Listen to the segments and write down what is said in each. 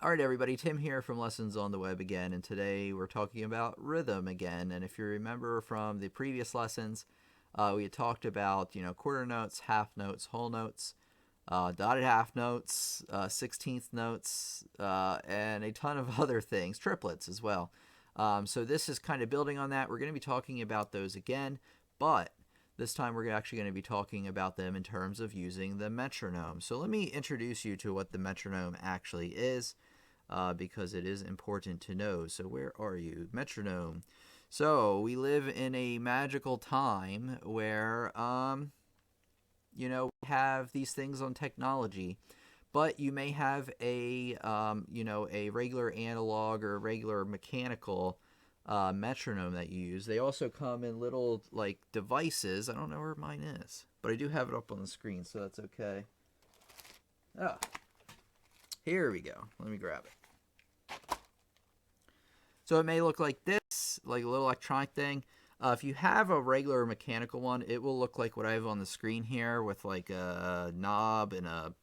All right, everybody, Tim here from Lessons on the Web again, and today we're talking about rhythm again. And if you remember from the previous lessons, we had talked about, quarter notes, half notes, whole notes, dotted half notes, 16th notes, and a ton of other things, triplets as well. So this is kind of building on that. We're going to be talking about those again, but this time we're actually going to be talking about them in terms of using the metronome. So let me introduce you to what the metronome actually is. Because it is important to know. So where are you? Metronome. So we live in a magical time where, we have these things on technology, but you may have a regular analog or regular mechanical metronome that you use. They also come in little, devices. I don't know where mine is, but I do have it up on the screen, so that's okay. Ah, here we go. Let me grab it. So it may look like this, like a little electronic thing. If you have a regular mechanical one, it will look like what I have on the screen here with like a knob and a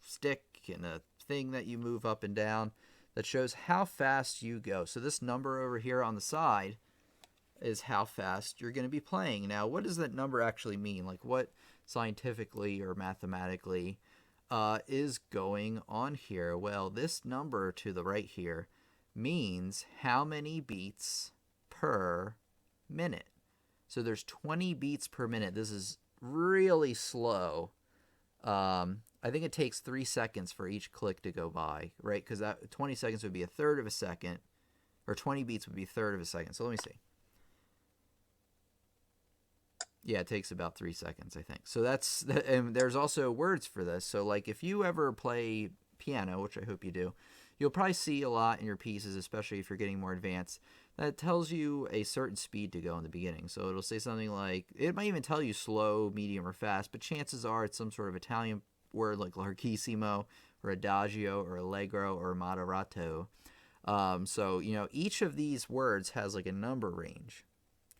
stick and a thing that you move up and down that shows how fast you go. So this number over here on the side is how fast you're going to be playing. Now, what does that number actually mean? Like what scientifically or mathematically is going on here? Well, this number to the right here means how many beats per minute. So there's 20 beats per minute. This is really slow. I think it takes 3 seconds for each click to go by, right? Because that 20 seconds would be a third of a second, or 20 beats would be a third of a second. So let me see. Yeah, it takes about 3 seconds, I think. So that's, and there's also words for this. So like if you ever play piano, which I hope you do, you'll probably see a lot in your pieces, especially if you're getting more advanced, that tells you a certain speed to go in the beginning. So it'll say something like, it might even tell you slow, medium, or fast, but chances are it's some sort of Italian word like larghissimo or adagio or allegro or moderato. So, each of these words has like a number range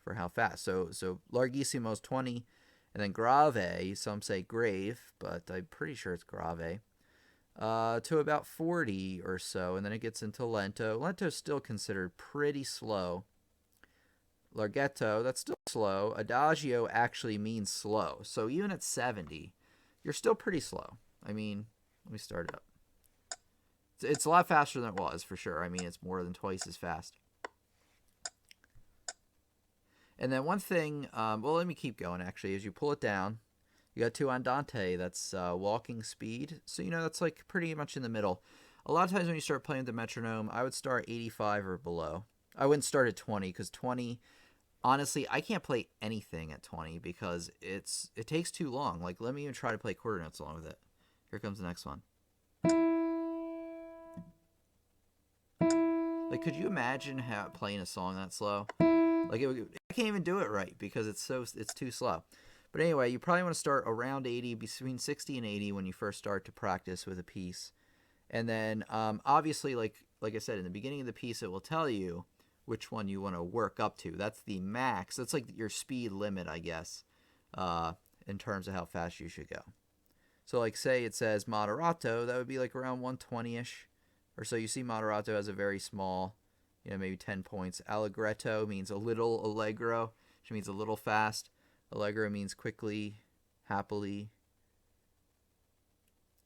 for how fast. So larghissimo is 20, and then grave, some say grave, but I'm pretty sure it's grave, to about 40 or so, and then it gets into lento. Lento is still considered pretty slow. Larghetto, that's still slow. Adagio actually means slow. So even at 70, you're still pretty slow. I mean, let me start it up. It's a lot faster than it was, for sure. I mean, it's more than twice as fast. And then one thing, let me keep going, actually. As you pull it down, you got 2 andante, that's walking speed. So, that's like pretty much in the middle. A lot of times when you start playing with the metronome, I would start 85 or below. I wouldn't start at 20 because 20, honestly, I can't play anything at 20 because it takes too long. Like, let me even try to play quarter notes along with it. Here comes the next one. Like, could you imagine playing a song that slow? Like, I can't even do it right because it's too slow. But anyway, you probably want to start around 80, between 60 and 80 when you first start to practice with a piece. And then, obviously, like I said, in the beginning of the piece, it will tell you which one you want to work up to. That's the max. That's like your speed limit, I guess, in terms of how fast you should go. So, like, say it says moderato, that would be like around 120-ish. Or so you see moderato as a very small, maybe 10 points. Allegretto means a little allegro, which means a little fast. Allegro means quickly, happily.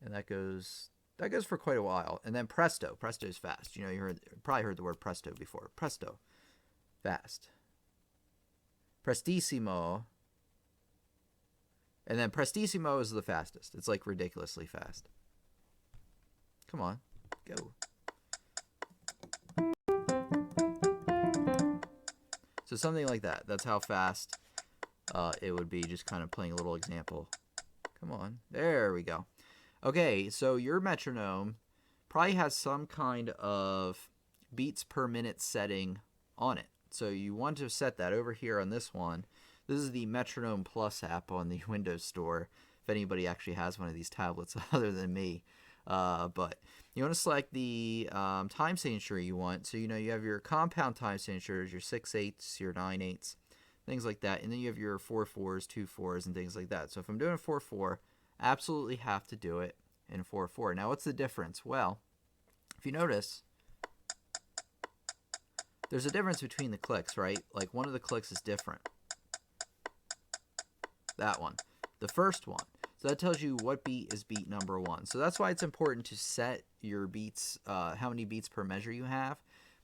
And that goes for quite a while. And then presto. Presto is fast. You probably heard the word presto before. Presto. Fast. Prestissimo. And then prestissimo is the fastest. It's like ridiculously fast. Come on. Go. So something like that. That's how fast it would be, just kind of playing a little example. Come on. There we go. Okay, so your metronome probably has some kind of beats per minute setting on it. So you want to set that over here on this one. This is the Metronome Plus app on the Windows Store, if anybody actually has one of these tablets other than me. But you want to select the time signature you want. So, you have your compound time signatures, your 6/8, your 9/8, things like that. And then you have your 4/4s, 2/4s, and things like that. So if I'm doing a 4/4, absolutely have to do it in 4/4. Now, what's the difference? Well, If you notice, there's a difference between the clicks, right? Like one of the clicks is different. That one. The first one. So that tells you what beat is beat number 1. So that's why it's important to set your beats, how many beats per measure you have.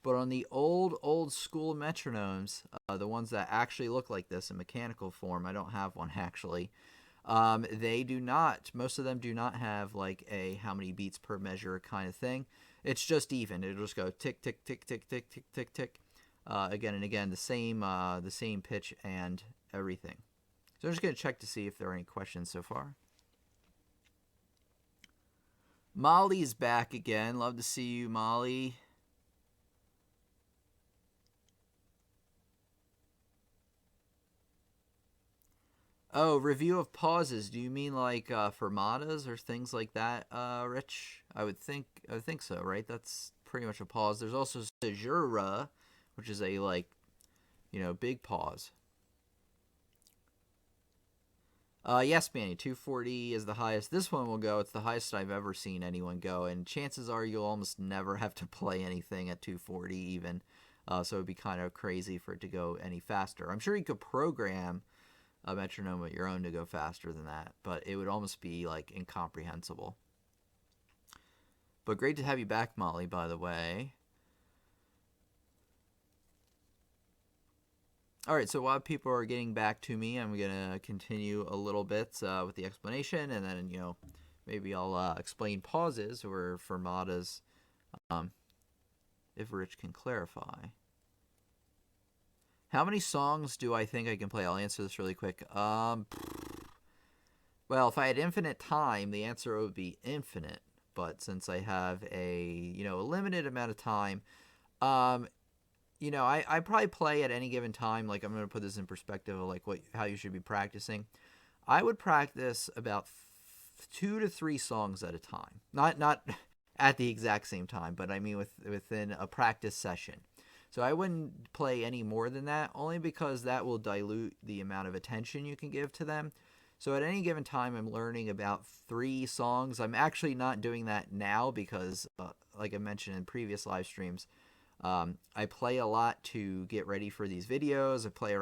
But on the old school metronomes, the ones that actually look like this in mechanical form, I don't have one actually, they do not, most of them do not have like a how many beats per measure kind of thing. It's just even. It'll just go tick, tick, tick, tick, tick, tick, tick, tick, again and again, the same pitch and everything. So I'm just going to check to see if there are any questions so far. Molly's back again. Love to see you, Molly. Oh, review of pauses. Do you mean like fermatas or things like that, Rich? I would think so, right? That's pretty much a pause. There's also caesura, which is a like, big pause. Yes, Manny, 240 is the highest. This one will go. It's the highest I've ever seen anyone go, and chances are you'll almost never have to play anything at 240 even. So it would be kind of crazy for it to go any faster. I'm sure you could program a metronome of your own to go faster than that, but it would almost be like incomprehensible. But great to have you back, Molly, by the way. All right, so while people are getting back to me, I'm going to continue a little bit with the explanation, and then, maybe I'll explain pauses or fermatas if Rich can clarify. How many songs do I think I can play? I'll answer this really quick. Well, if I had infinite time, the answer would be infinite. But since I have a limited amount of time, I probably play at any given time. Like I'm going to put this in perspective of like how you should be practicing. I would practice about 2 to 3 songs at a time. Not at the exact same time, but I mean within a practice session. So I wouldn't play any more than that, only because that will dilute the amount of attention you can give to them. So at any given time, I'm learning about 3 songs. I'm actually not doing that now because, like I mentioned in previous live streams, I play a lot to get ready for these videos. I play a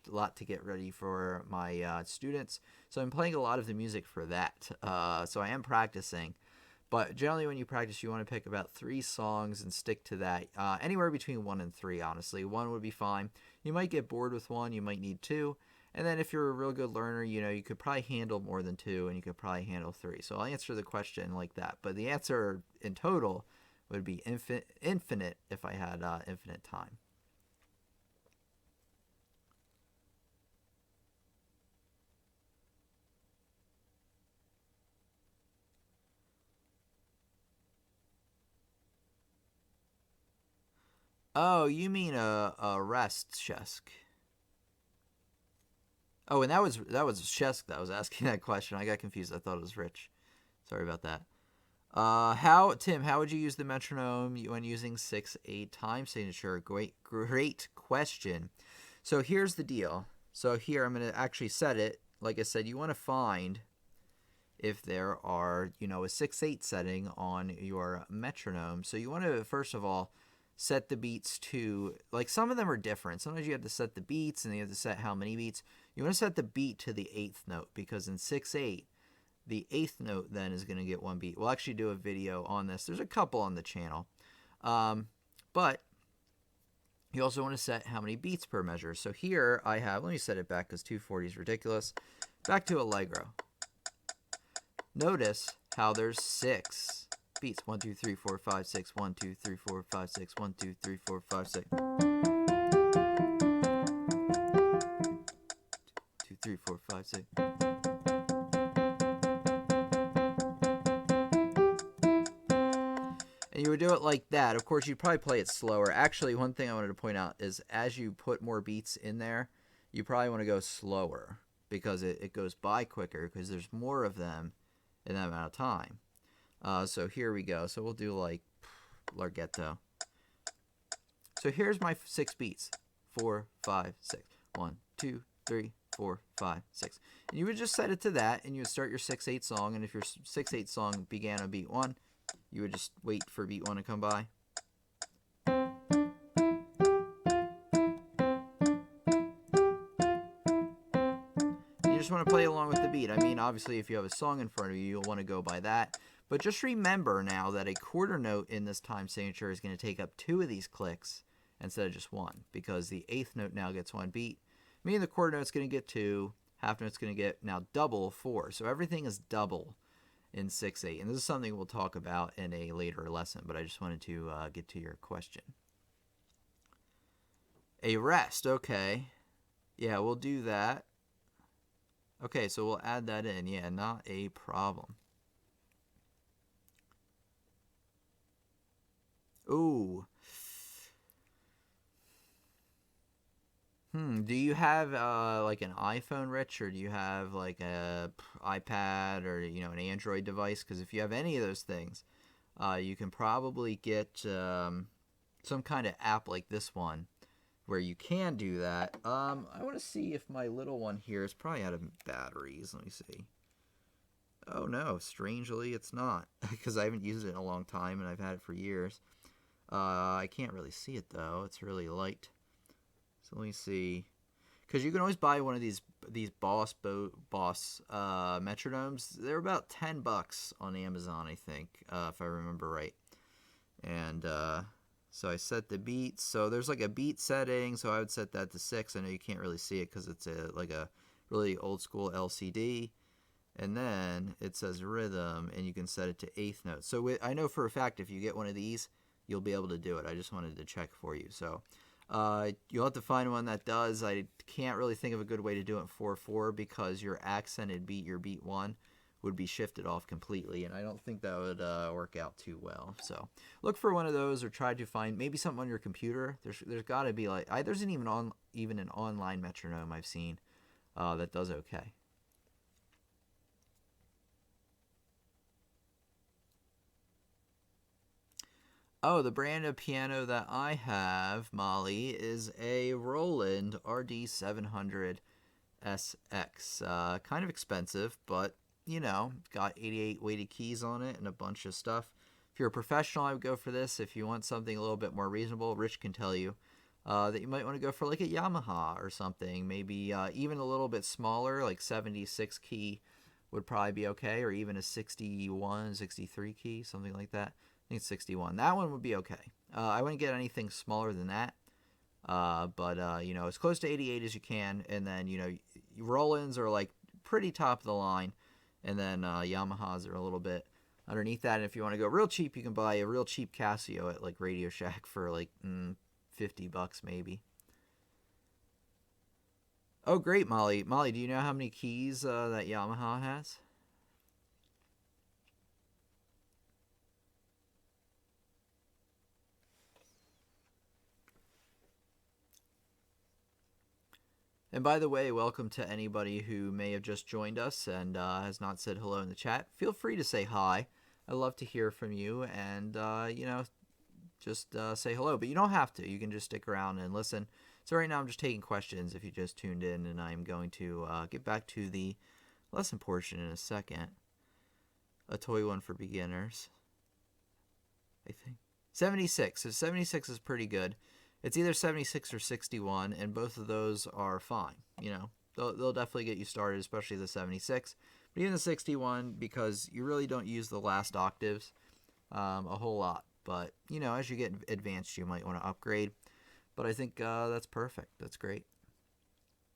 lot to get ready for my students. So I'm playing a lot of the music for that. So I am practicing. But generally when you practice, you want to pick about 3 songs and stick to that. Anywhere between 1 and 3, honestly. 1 would be fine. You might get bored with 1. You might need 2. And then if you're a real good learner, you could probably handle more than 2, and you could probably handle 3. So I'll answer the question like that. But the answer in total would be infinite if I had infinite time. Oh, you mean a rest, Shesk. Oh, and that was Shesk that was asking that question. I got confused. I thought it was Rich. Sorry about that. Tim, how would you use the metronome when using 6/8 time signature? Great question. So here's the deal. So here I'm going to actually set it. Like I said, you want to find if there are, a 6/8 setting on your metronome. So you want to, first of all, set the beats to, like some of them are different. Sometimes you have to set the beats and you have to set how many beats. You want to set the beat to the 8th note because in 6/8, the 8th note then is going to get 1 beat. We'll actually do a video on this. There's a couple on the channel. But you also want to set how many beats per measure. So here I have, let me set it back because 240 is ridiculous. Back to Allegro. Notice how there's 6 beats. 1, 2, 3, 4, 5, 6. 1, 2, 3, 4, 5, 6. 1, 2, 3, 4, 5, 6. 2, 3, 4, 5, 6. And you would do it like that. Of course, you'd probably play it slower. Actually, one thing I wanted to point out is as you put more beats in there, you probably want to go slower because it goes by quicker because there's more of them in that amount of time. So here we go. So we'll do like Larghetto. So here's my 6 beats. 4, 5, 6. 1, 2, 3, 4, 5, 6. And you would just set it to that, and you would start your 6/8 song. And if your 6/8 song began on beat 1, You would just wait for beat 1 to come by. You just want to play along with the beat. I mean, obviously, if you have a song in front of you, you'll want to go by that. But just remember now that a quarter note in this time signature is going to take up 2 of these clicks instead of just 1, because the 8th note now gets 1 beat, meaning the quarter note's going to get 2, half note's going to get now double 4. So everything is double in 6/8, and this is something we'll talk about in a later lesson, but I just wanted to get to your question. A rest, okay. Yeah, we'll do that. Okay, so we'll add that in. Yeah, not a problem. Ooh. Do you have like an iPhone, Rich, or do you have like a iPad or an Android device? Because if you have any of those things, you can probably get some kind of app like this one where you can do that. I want to see if my little one here is probably out of batteries. Let me see. Oh no, strangely it's not, because I haven't used it in a long time and I've had it for years. I can't really see it though. It's really light. So let me see, because you can always buy one of these Boss metronomes. They're about $10 on Amazon, I think, if I remember right. And so I set the beats. So there's like a beat setting. So I would set that to 6. I know you can't really see it because it's like a really old school LCD. And then it says rhythm, and you can set it to 8th note. So I know for a fact if you get one of these, you'll be able to do it. I just wanted to check for you. So you'll have to find one that does. I can't really think of a good way to do it in 4/4 because your accented beat, your beat 1, would be shifted off completely, and I don't think that would work out too well. So look for one of those, or try to find maybe something on your computer. There's got to be like there's even an online metronome I've seen that does okay. Oh, the brand of piano that I have, Molly, is a Roland RD700 SX. Kind of expensive, but, got 88 weighted keys on it and a bunch of stuff. If you're a professional, I would go for this. If you want something a little bit more reasonable, Rich can tell you that you might want to go for like a Yamaha or something. Maybe even a little bit smaller, like 76 key would probably be okay, or even a 61, 63 key, something like that. I think it's 61. That one would be okay. I wouldn't get anything smaller than that. But as close to 88 as you can. And then, Rolands are like pretty top of the line. And then Yamahas are a little bit underneath that. And if you want to go real cheap, you can buy a real cheap Casio at like Radio Shack for like $50 maybe. Oh, great, Molly. Molly, do you know how many keys that Yamaha has? And by the way, welcome to anybody who may have just joined us and has not said hello in the chat. Feel free to say hi. I'd love to hear from you and, just say hello. But you don't have to. You can just stick around and listen. So right now I'm just taking questions if you just tuned in, and I'm going to get back to the lesson portion in a second. A toy one for beginners, I think. 76. So 76 is pretty good. It's either 76 or 61, and both of those are fine. They'll definitely get you started, especially the 76. But even the 61, because you really don't use the last octaves a whole lot. But, as you get advanced, you might want to upgrade. But I think that's perfect. That's great.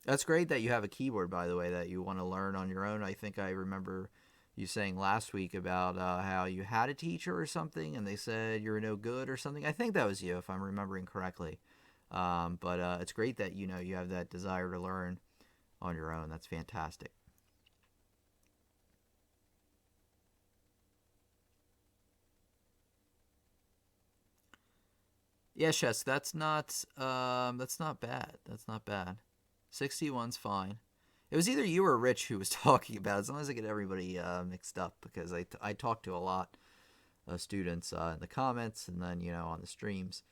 That's great that you have a keyboard, by the way, that you want to learn on your own. I think I remember you saying last week about how you had a teacher or something, and they said you're no good or something. I think that was you, if I'm remembering correctly. But it's great that you have that desire to learn on your own. That's fantastic. Yes, yes, that's not bad. That's not bad. 61's fine. It was either you or Rich who was talking about it. As long as I get everybody mixed up, because I talk to a lot of students in the comments and then on the streams.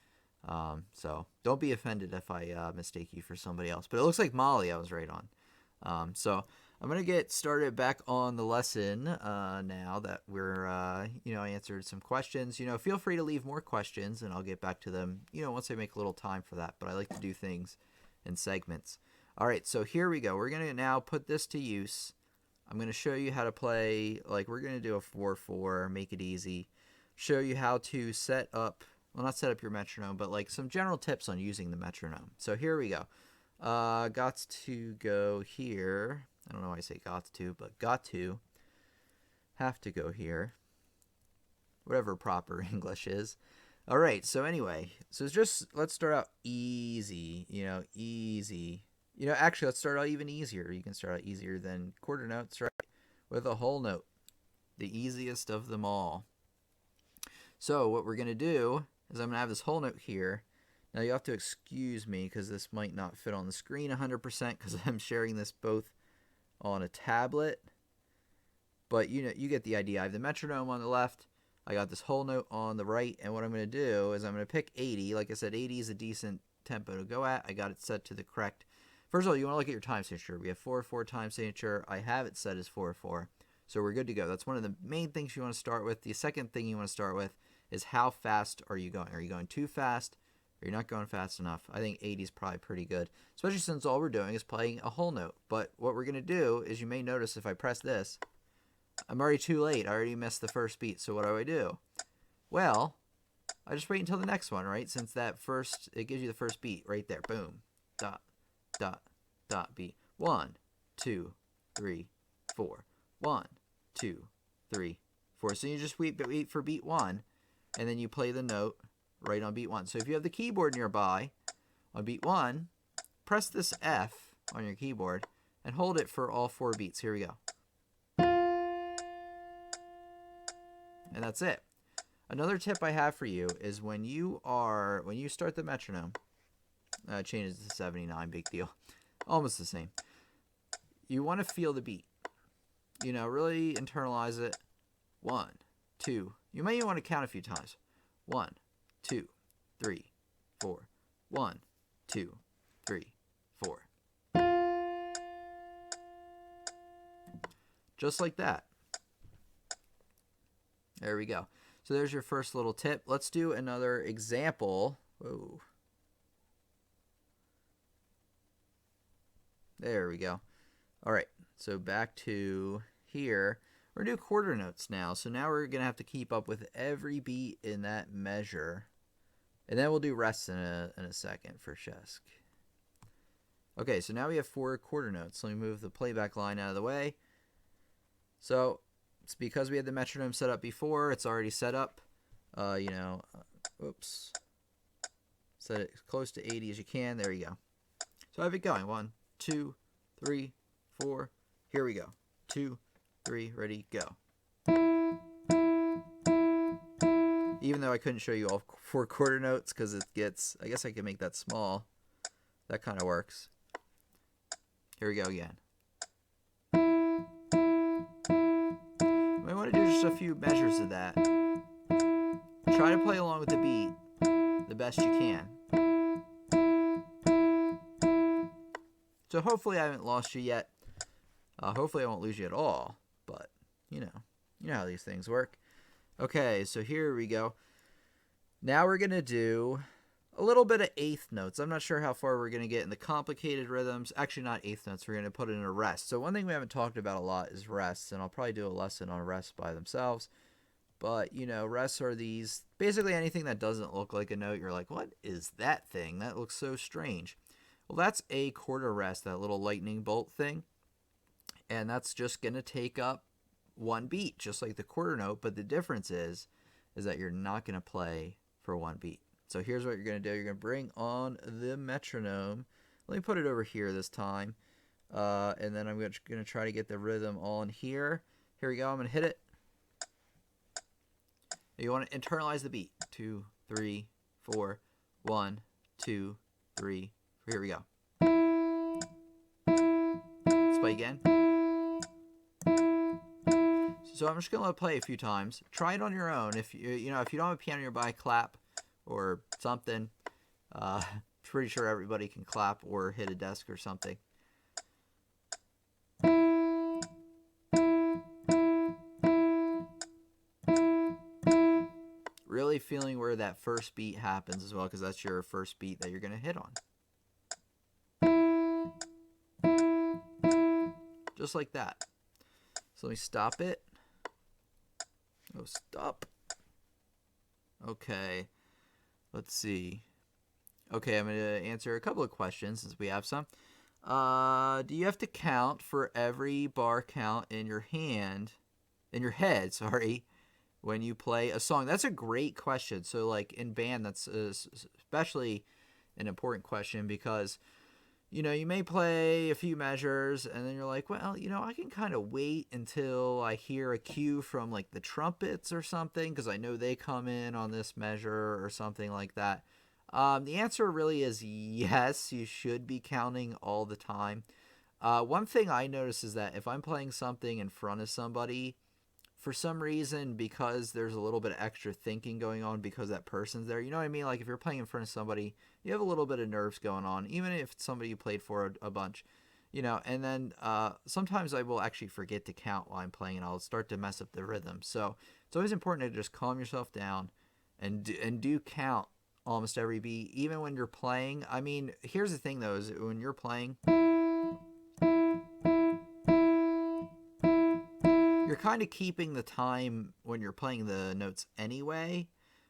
So don't be offended if I mistake you for somebody else. But it looks like Molly I was right on. So I'm going to get started back on the lesson now that we're, I answered some questions. Feel free to leave more questions and I'll get back to them, once I make a little time for that. But I like to do things in segments. All right, so here we go. We're going to now put this to use. I'm going to show you how to play, like we're going to do a 4/4, make it easy. Show you how to set up, well, not set up your metronome, but like some general tips on using the metronome. So here we go. Got to go here. I don't know why I say got to, but got to. Have to go here. Whatever proper English is. All right, so anyway, so it's just, let's start out easy, easy. Actually, let's start out even easier. You can start out easier than quarter notes, right? With a whole note. The easiest of them all. So what we're going to do is I'm going to have this whole note here. Now you have to excuse me because this might not fit on the screen 100% because I'm sharing this both on a tablet. But you get the idea. I have the metronome on the left. I got this whole note on the right. And what I'm going to do is I'm going to pick 80. Like I said, 80 is a decent tempo to go at. I got it set to the correct. First of all, you want to look at your time signature. We have 4/4 time signature. I have it set as 4/4. So we're good to go. That's one of the main things you want to start with. The second thing you want to start with is how fast are you going? Are you going too fast? Or you're not going fast enough? I think 80 is probably pretty good, especially since all we're doing is playing a whole note. But what we're going to do is, you may notice if I press this, I'm already too late. I already missed the first beat. So what do? Well, I just wait until the next one, right? Since that first, it gives you the first beat right there. Boom. Dot, dot, dot, beat. 1, 2, 3, 4. 1, 2, 3, 4. So you just wait for beat 1, and then you play the note right on beat 1. So if you have the keyboard nearby on beat 1, press this F on your keyboard and hold it for all 4 beats. Here we go. And that's it. Another tip I have for you is when you start the metronome, changes to 79, big deal. Almost the same. You want to feel the beat. Really internalize it. 1, 2. You may even want to count a few times. 1, 2, 3, 4. 1, 2, 3, 4. Just like that. There we go. So there's your first little tip. Let's do another example. Whoa. There we go. All right. So back to here. We're going to do quarter notes now. So now we're going to have to keep up with every beat in that measure. And then we'll do rests in a second for Shesk. Okay, so now we have 4 quarter notes. Let me move the playback line out of the way. So it's because we had the metronome set up before. It's already set up. Oops. Set it as close to 80 as you can. There you go. So I have it going. 1, 2, 3, 4. Here we go. 2, 3, ready, go. Even though I couldn't show you all 4 quarter notes because it gets, I guess I can make that small. That kind of works. Here we go again. You might want to do just a few measures of that. Try to play along with the beat the best you can. So hopefully I haven't lost you yet. Hopefully I won't lose you at all. But, you know how these things work. Okay, so here we go. Now we're going to do a little bit of eighth notes. I'm not sure how far we're going to get in the complicated rhythms. Actually, not eighth notes. We're going to put it in a rest. So one thing we haven't talked about a lot is rests, and I'll probably do a lesson on rests by themselves. But, rests are these, basically anything that doesn't look like a note. You're like, what is that thing? That looks so strange. Well, that's a quarter rest, that little lightning bolt thing. And that's just going to take up 1 beat, just like the quarter note. But the difference is that you're not going to play for 1 beat. So here's what you're going to do. You're going to bring on the metronome. Let me put it over here this time. And then I'm going to try to get the rhythm on here. Here we go. I'm going to hit it. You want to internalize the beat. 2, 3, 4. 1, 2, 3. Here we go. Let's play again. So I'm just going to let it play a few times. Try it on your own. If you don't have a piano nearby, clap or something. Pretty sure everybody can clap or hit a desk or something. really feeling where that first beat happens as well, because that's your first beat that you're going to hit on. Just like that. So let me stop it. Oh, stop. Okay. Let's see. Okay, I'm going to answer a couple of questions since we have some. Do you have to count for every bar count in your head, when you play a song? That's a great question. So, like, in band, that's especially an important question because, you know, you may play a few measures and then you're like, well, you know, I can kind of wait until I hear a cue from, like, the trumpets or something because I know they come in on this measure or something like that. The answer really is yes, you should be counting all the time. One thing I notice is that if I'm playing something in front of somebody, for some reason, because there's a little bit of extra thinking going on because that person's there, you know what I mean? Like if you're playing in front of somebody, you have a little bit of nerves going on, even if it's somebody you played for a bunch, you know, and then sometimes I will actually forget to count while I'm playing and I'll start to mess up the rhythm. So it's always important to just calm yourself down and do count almost every beat, even when you're playing. I mean, here's the thing though, is when you're playing, you're kind of keeping the time when you're playing the notes anyway,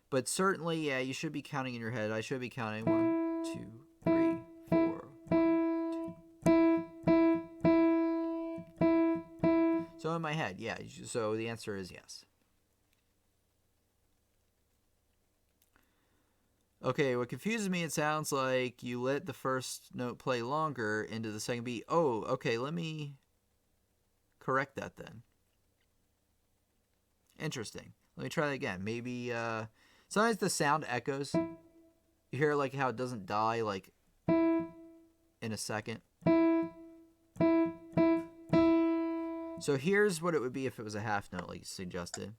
but certainly, yeah, you should be counting in your head. I should be counting 1, 2, 3, 4, 1, 2. So in my head, yeah, so the answer is yes. Okay, what confuses me, it sounds like you let the first note play longer into the second beat. Oh, okay, let me correct that then. Interesting. Let me try that again. Maybe, sometimes the sound echoes. You hear like how it doesn't die like in a second. So here's what it would be if it was a half note like you suggested.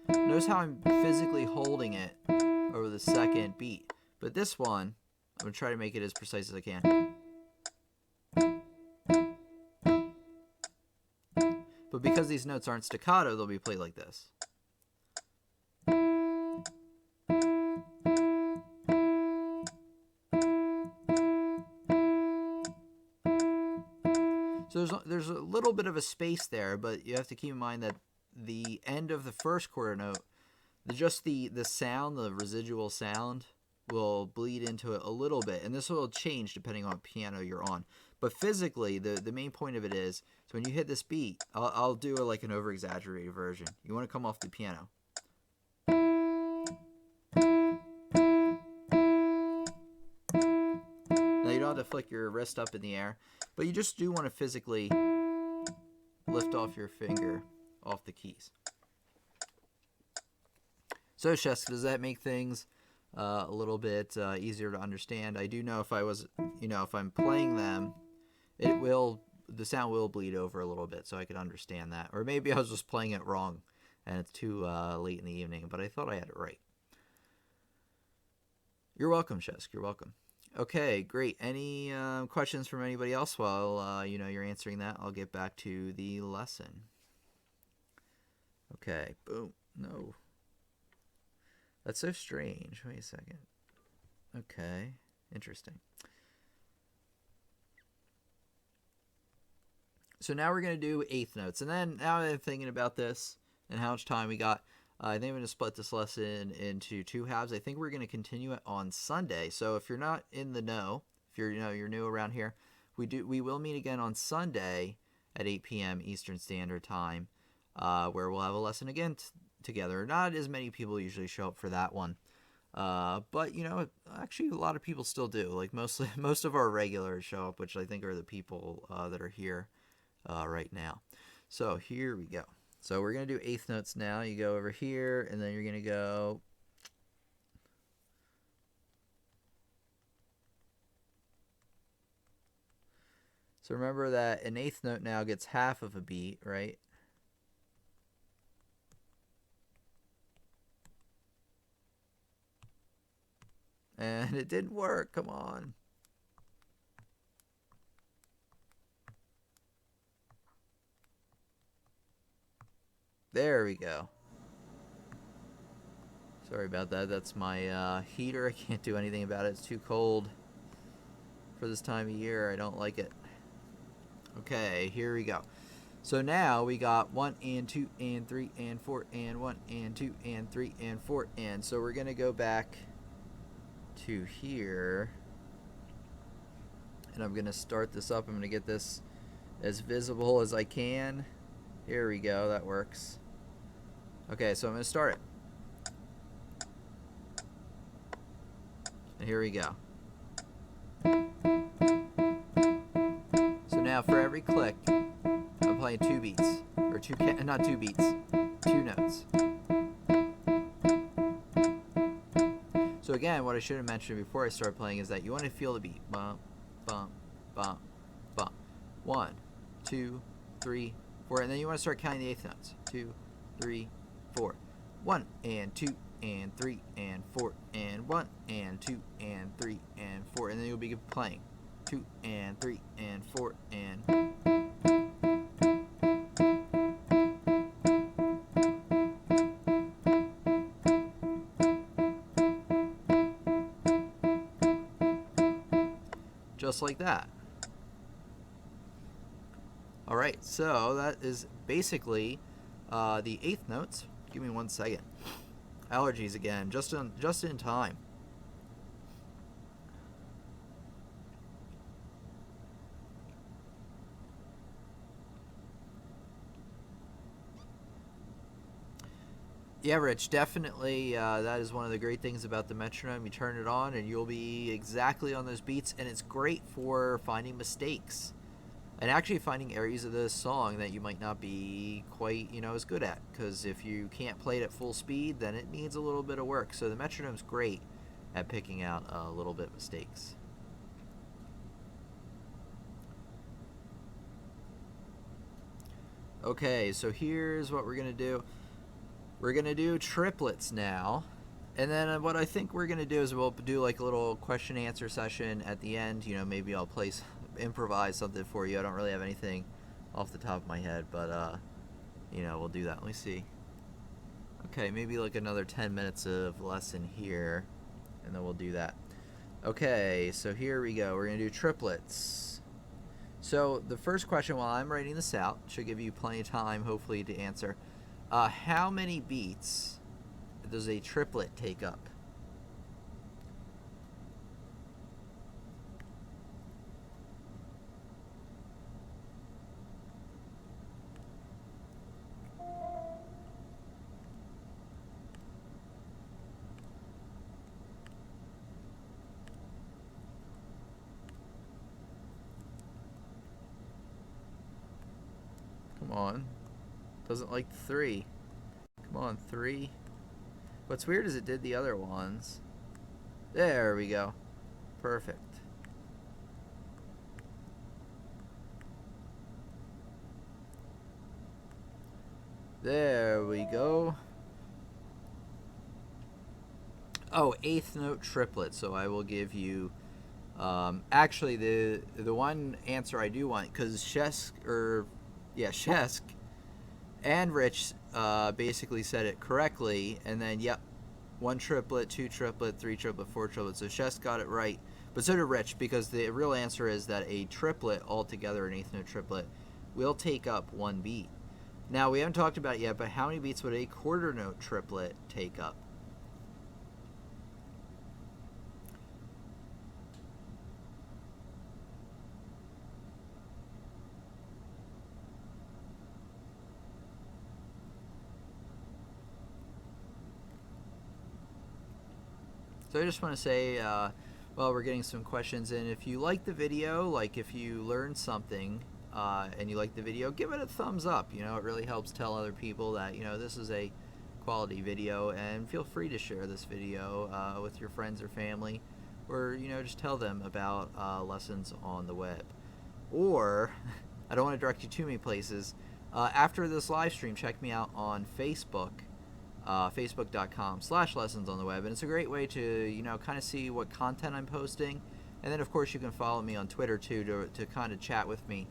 Notice how I'm physically holding it over the second beat. But this one, I'm going to try to make it as precise as I can. But because these notes aren't staccato, they'll be played like this. So there's a little bit of a space there, but you have to keep in mind that the end of the first quarter note, just the sound, the residual sound, will bleed into it a little bit, and this will change depending on what piano you're on. But physically, the main point of it is, so when you hit this beat, I'll do like an over-exaggerated version. You want to come off the piano. Now you don't have to flick your wrist up in the air, but you just do want to physically lift off your finger off the keys. So, Shesk, does that make things a little bit easier to understand? I do know if I was, you know, if I'm playing them, the sound will bleed over a little bit, so I could understand that. Or maybe I was just playing it wrong, and it's too late in the evening, but I thought I had it right. You're welcome, Shesk. You're welcome. Okay, great. Any questions from anybody else while you know, you're answering that? I'll get back to the lesson. Okay, boom. No. That's so strange. Wait a second. Okay, interesting. So now we're going to do eighth notes. And then now that I'm thinking about this and how much time we got, I think I'm going to split this lesson into two halves. I think we're going to continue it on Sunday. So if you're not in the know, if you're new around here, we will meet again on Sunday at 8 p.m. Eastern Standard Time, where we'll have a lesson again together. Not as many people usually show up for that one, but you know, actually a lot of people still do. Like most of our regulars show up, which I think are the people that are here right now. So here we go. So we're going to do eighth notes now. You go over here, and then you're going to go. So remember that an eighth note now gets half of a beat, right? And it didn't work. Come on. There we go. Sorry about that. That's my heater. I can't do anything about it. It's too cold for this time of year. I don't like it. Okay, here we go. So now we got 1 and 2 and 3 and 4 and 1 and 2 and 3 and 4 and so we're going to go back to here and I'm going to start this up. I'm going to get this as visible as I can. Here we go. That works. Okay, so I'm going to start it. And here we go. So now for every click, I'm playing 2 beats, or not 2 beats, 2 notes. So again, what I should have mentioned before I start playing is that you want to feel the beat. Bump, bump, bump, bump. 1, 2, 3, 4, and then you want to start counting the eighth notes. 2, 3, 4. 1 and 2 and 3 and 4 and 1 and 2 and 3 and 4, and then you'll be playing 2 and 3 and 4 and just like that. Alright, so that is basically the eighth notes. Give me 1 second. Allergies again, just in time. Yeah, Rich, definitely that is one of the great things about the metronome. You turn it on and you'll be exactly on those beats, and it's great for finding mistakes and actually finding areas of the song that you might not be quite, as good at, because if you can't play it at full speed, then it needs a little bit of work. So the metronome's great at picking out a little bit mistakes. Okay, so here's what we're going to do. We're going to do triplets now. And then what I think we're going to do is we'll do like a little question answer session at the end. Maybe I'll improvise something for you. I don't really have anything off the top of my head, but we'll do that. Let me see. Okay, maybe like another 10 minutes of lesson here, and then we'll do that. Okay, so here we go. We're going to do triplets. So the first question, while I'm writing this out, should give you plenty of time, hopefully, to answer. How many beats does a triplet take up? Come on. Doesn't like 3. Come on, 3. What's weird is it did the other ones. There we go. Perfect. There we go. Oh, eighth note triplet. So I will give you actually the one answer I do want, because Shesk and Rich basically said it correctly, and then yep, 1 triplet, 2 triplet, 3 triplet, 4 triplet. So Shesk got it right, but so did Rich, because the real answer is that a triplet altogether, an eighth note triplet, will take up 1 beat. Now we haven't talked about it yet, but how many beats would a quarter note triplet take up? So I just want to say, well, we're getting some questions in. If you like the video, like if you learned something and you like the video, give it a thumbs up. It really helps tell other people that, this is a quality video, and feel free to share this video with your friends or family, or, just tell them about lessons on the web. Or, I don't want to direct you too many places. After this live stream, check me out on Facebook. Facebook.com/lessons on the web, and it's a great way to kind of see what content I'm posting, and then of course you can follow me on Twitter too to kind of chat with me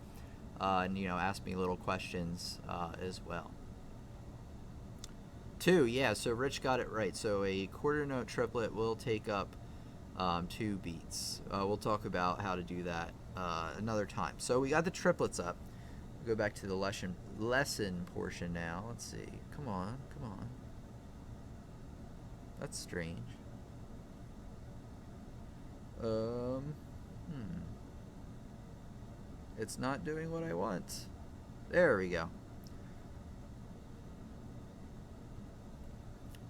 and ask me little questions as well. 2, yeah, so Rich got it right. So a quarter note triplet will take up 2 beats. We'll talk about how to do that another time. So we got the triplets up. We'll go back to the lesson portion now. Let's see. Come on, come on. That's strange. It's not doing what I want. There we go.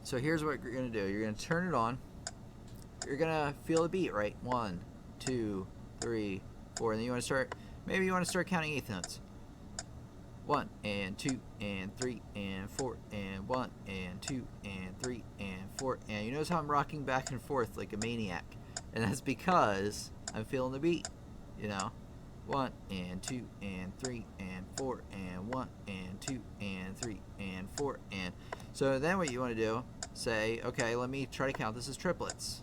So here's what you're going to do. You're going to turn it on. You're going to feel a beat, right? 1, 2, 3, 4. And then you want to start, maybe you want to start counting eighth notes. 1 and 2 and 3 and 4 and 1 and 2 and 3 and 4. And you notice how I'm rocking back and forth like a maniac. And that's because I'm feeling the beat, you know. 1 and 2 and 3 and 4 and 1 and 2 and 3 and 4 and so then what you want to do, say, okay, let me try to count this as triplets.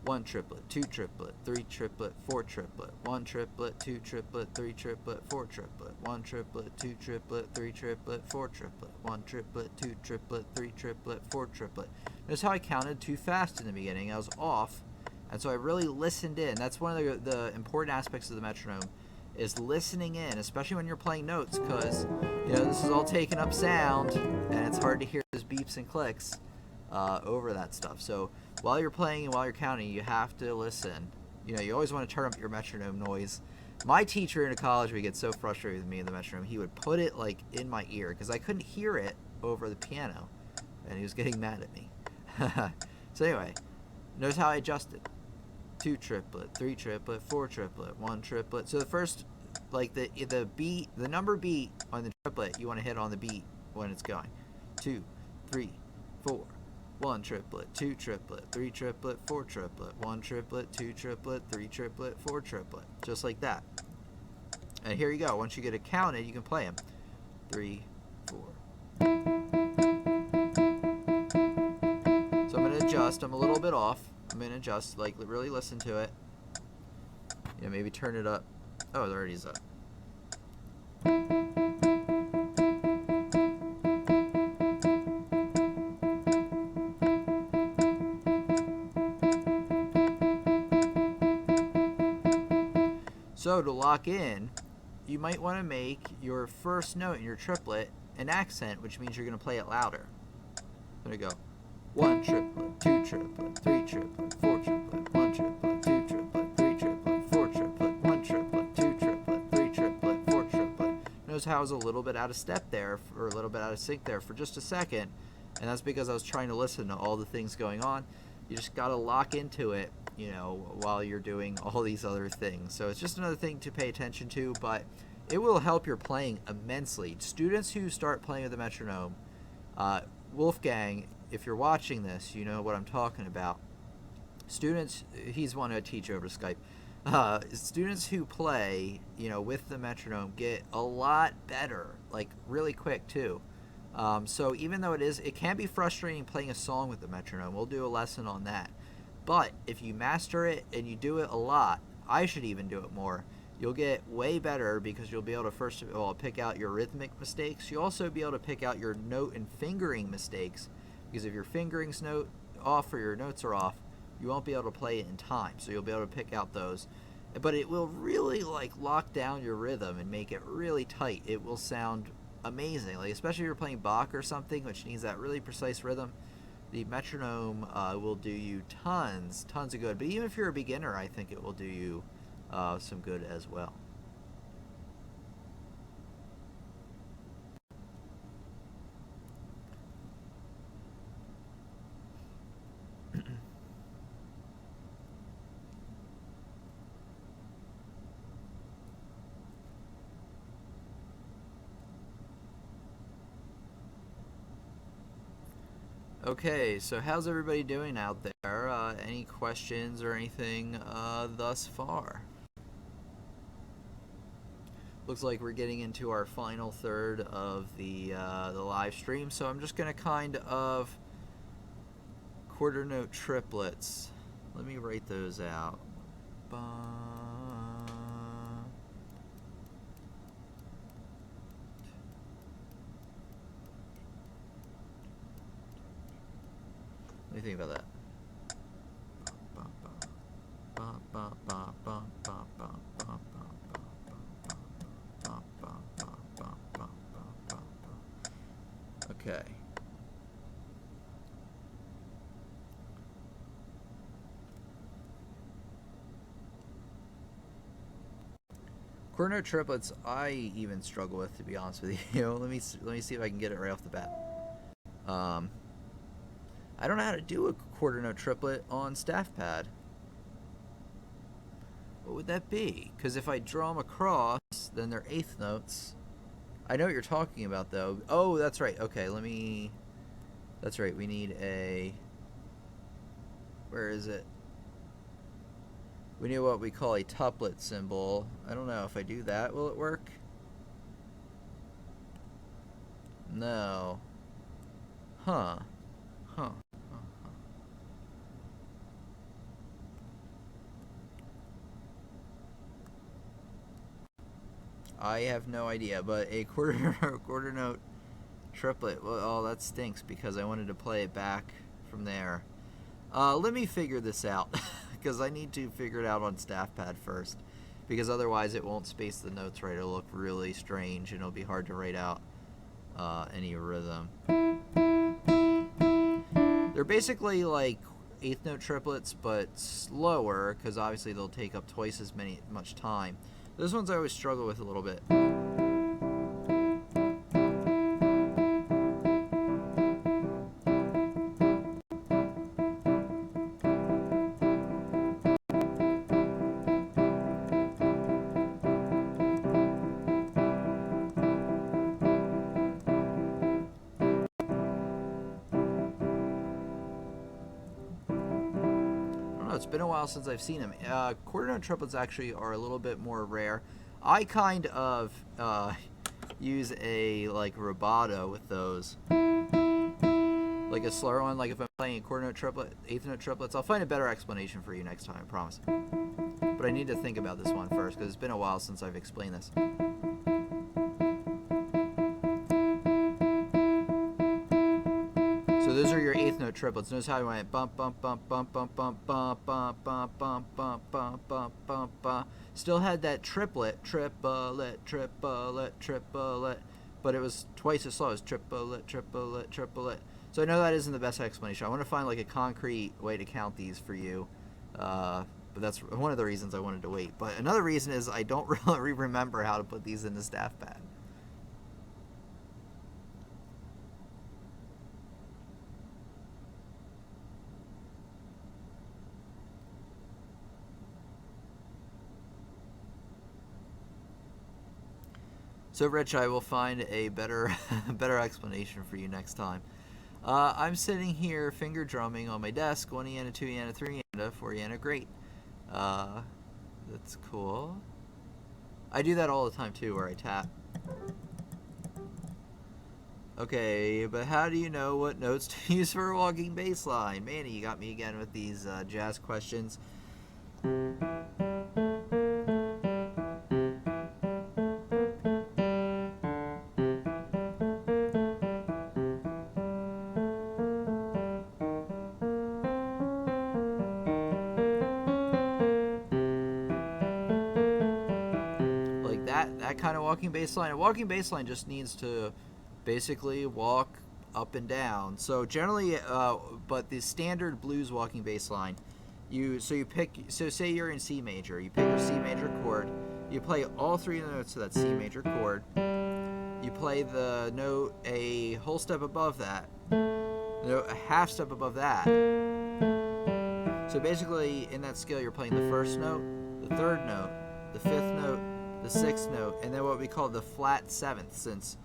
1 triplet, 2 triplet, 3 triplet, 4 triplet, 1 triplet, 2 triplet, 3 triplet, 4 triplet, 1 triplet, 2 triplet, 3 triplet, 4 triplet, 1 triplet, 2 triplet, 3 triplet, 4 triplet. Notice how I counted too fast in the beginning. I was off. And so I really listened in. That's one of the important aspects of the metronome, is listening in, especially when you're playing notes, because you know this is all taking up sound, and it's hard to hear those beeps and clicks over that stuff. So while you're playing and while you're counting, you have to listen. You know, you always want to turn up your metronome noise. My teacher in college would get so frustrated with me in the metronome. He would put it like in my ear because I couldn't hear it over the piano, and he was getting mad at me. So anyway, notice how I adjusted. 2 triplet, 3 triplet, 4 triplet, 1 triplet. So the first, like the beat, the number beat on the triplet, you want to hit on the beat when it's going. 2, 3, 4, 1 triplet, 2 triplet, 3 triplet, 4 triplet, 1 triplet, 2 triplet, 3 triplet, 4 triplet. Just like that. And here you go. Once you get it counted, you can play them. 3, 4. So I'm going to adjust. I'm a little bit off. I'm going to adjust, like, really listen to it. You know, maybe turn it up. Oh, it already is up. So to lock in, you might want to make your first note in your triplet an accent, which means you're going to play it louder. There you go. 1 triplet, 2 triplet, 3 triplet, 4 triplet, 1 triplet, 2 triplet, 3 triplet, 4 triplet, 1 triplet, 2 triplet, 3 triplet, 4 triplet. Notice how I was a little bit out of step there, or a little bit out of sync there for just a second, and that's because I was trying to listen to all the things going on. You just got to lock into it, you know, while you're doing all these other things. So it's just another thing to pay attention to, but it will help your playing immensely. Students who start playing with the metronome, Wolfgang, if you're watching this, you know what I'm talking about. Students, he's one I teach over Skype. Students who play, you know, with the metronome get a lot better, like really quick too. So even though it can be frustrating playing a song with the metronome, we'll do a lesson on that. But if you master it and you do it a lot, I should even do it more, you'll get way better because you'll be able to first of all pick out your rhythmic mistakes. You'll also be able to pick out your note and fingering mistakes, because if your fingering's off or your notes are off, you won't be able to play it in time. So you'll be able to pick out those. But it will really like lock down your rhythm and make it really tight. It will sound amazing, like especially if you're playing Bach or something, which needs that really precise rhythm. The metronome will do you tons of good. But even if you're a beginner, I think it will do you some good as well. Okay, so how's everybody doing out there? Any questions or anything thus far? Looks like we're getting into our final third of the live stream, so I'm just going to kind of quarter note triplets. Let me write those out. think about that. Okay. Quarter note triplets, I even struggle with, to be honest with you. Let me see if I can get it right off the bat. I don't know how to do a quarter note triplet on staff pad. What would that be? Because if I draw them across, then they're eighth notes. I know what you're talking about, though. Oh, that's right. Okay, let me... That's right. We need a... Where is it? We need what we call a tuplet symbol. I don't know if I do that. Will it work? No. Huh. Huh. I have no idea, but a quarter note triplet. Well, oh, that stinks because I wanted to play it back from there. Let me figure this out because I need to figure it out on staff pad first, because otherwise it won't space the notes right. It'll look really strange and it'll be hard to write out any rhythm. They're basically like eighth note triplets, but slower, because obviously they'll take up twice as much time. Those ones I always struggle with a little bit. It's been a while since I've seen them. Quarter note triplets actually are a little bit more rare. I kind of use a like rubato with those, like a slower one. Like if I'm playing a quarter note triplet, eighth note triplets, I'll find a better explanation for you next time, I promise. But I need to think about this one first because it's been a while since I've explained this. So those are your eighth note triplets. Notice how I went bump, bump, bump, bump, bump, bump, bump, bump, bump, bump, bump, bump, bump, bump, bump. Still had that triplet, triplet, triplet, triplet, but it was twice as slow as triplet, triplet, triplet. So I know that isn't the best explanation. I want to find like a concrete way to count these for you. But that's one of the reasons I wanted to wait. But another reason is I don't really remember how to put these in the staff pad. So, Rich, I will find a better explanation for you next time. I'm sitting here finger drumming on my desk. 1 Iana, 2 Iana, 3 Iana, 4 Iana, great. That's cool. I do that all the time, too, where I tap. Okay, but how do you know what notes to use for a walking bass line? Manny, you got me again with these jazz questions. That kind of walking bass line. A walking bass line just needs to basically walk up and down. So generally, but the standard blues walking bass line, so say you're in C major, you pick your C major chord, you play all three notes of that C major chord, you play the note a whole step above that, note a half step above that. So basically, in that scale, you're playing the first note, the third note, the fifth note, the sixth note, and then what we call the flat seventh, since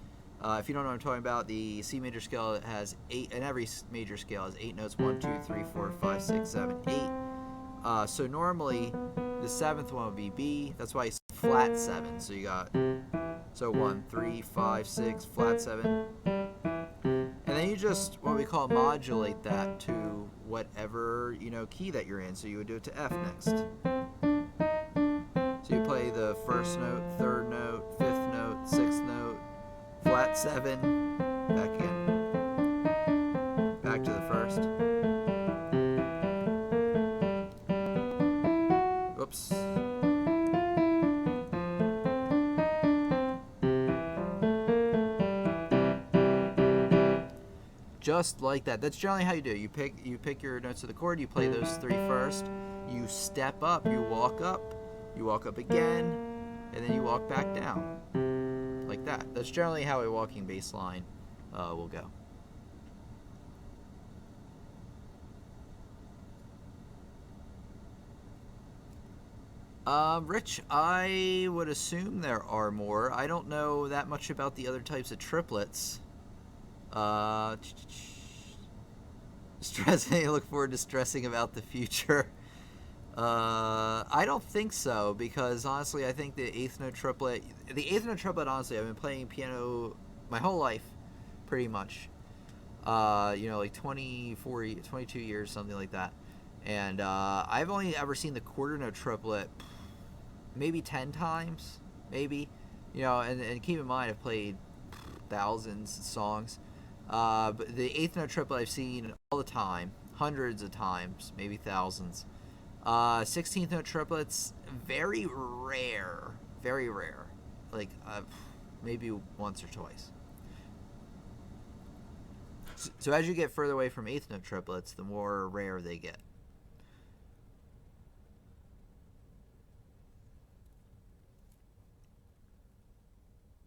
if you don't know what I'm talking about, the C major scale has 8, and every major scale has 8 notes, 1, 2, 3, 4, 5, 6, 7, 8. So normally the seventh one would be B, that's why it's flat 7. So you got 1, 3, 5, 6, flat 7. And then you just what we call modulate that to whatever key that you're in. So you would do it to F next. So you play the first note, third note, fifth note, sixth note, flat 7, back in, back to the first. Just like that. That's generally how you do it. You pick your notes of the chord, you play those 3 first, you step up, you walk up again, and then you walk back down. Like that. That's generally how a walking bass line will go. Rich, I would assume there are more. I don't know that much about the other types of triplets. Stressing. I look forward to stressing about the future. I don't think so, because honestly, I think the eighth note triplet, honestly, I've been playing piano my whole life, pretty much. Like 22 years, something like that. And I've only ever seen the quarter note triplet maybe 10 times, maybe. And keep in mind, I've played thousands of songs. But the eighth note triplet I've seen all the time, hundreds of times, maybe thousands. 16th note triplets, very rare, like maybe once or twice. So as you get further away from eighth note triplets, the more rare they get.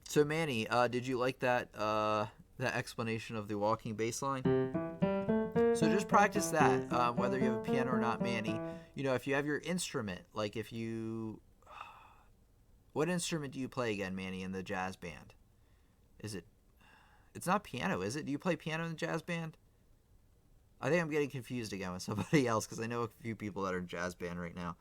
So Manny, did you like that explanation of the walking bass line? So just practice that, whether you have a piano or not, Manny. If you have your instrument, like if you... What instrument do you play again, Manny, in the jazz band? Is it... It's not piano, is it? Do you play piano in the jazz band? I think I'm getting confused again with somebody else, because I know a few people that are in jazz band right now.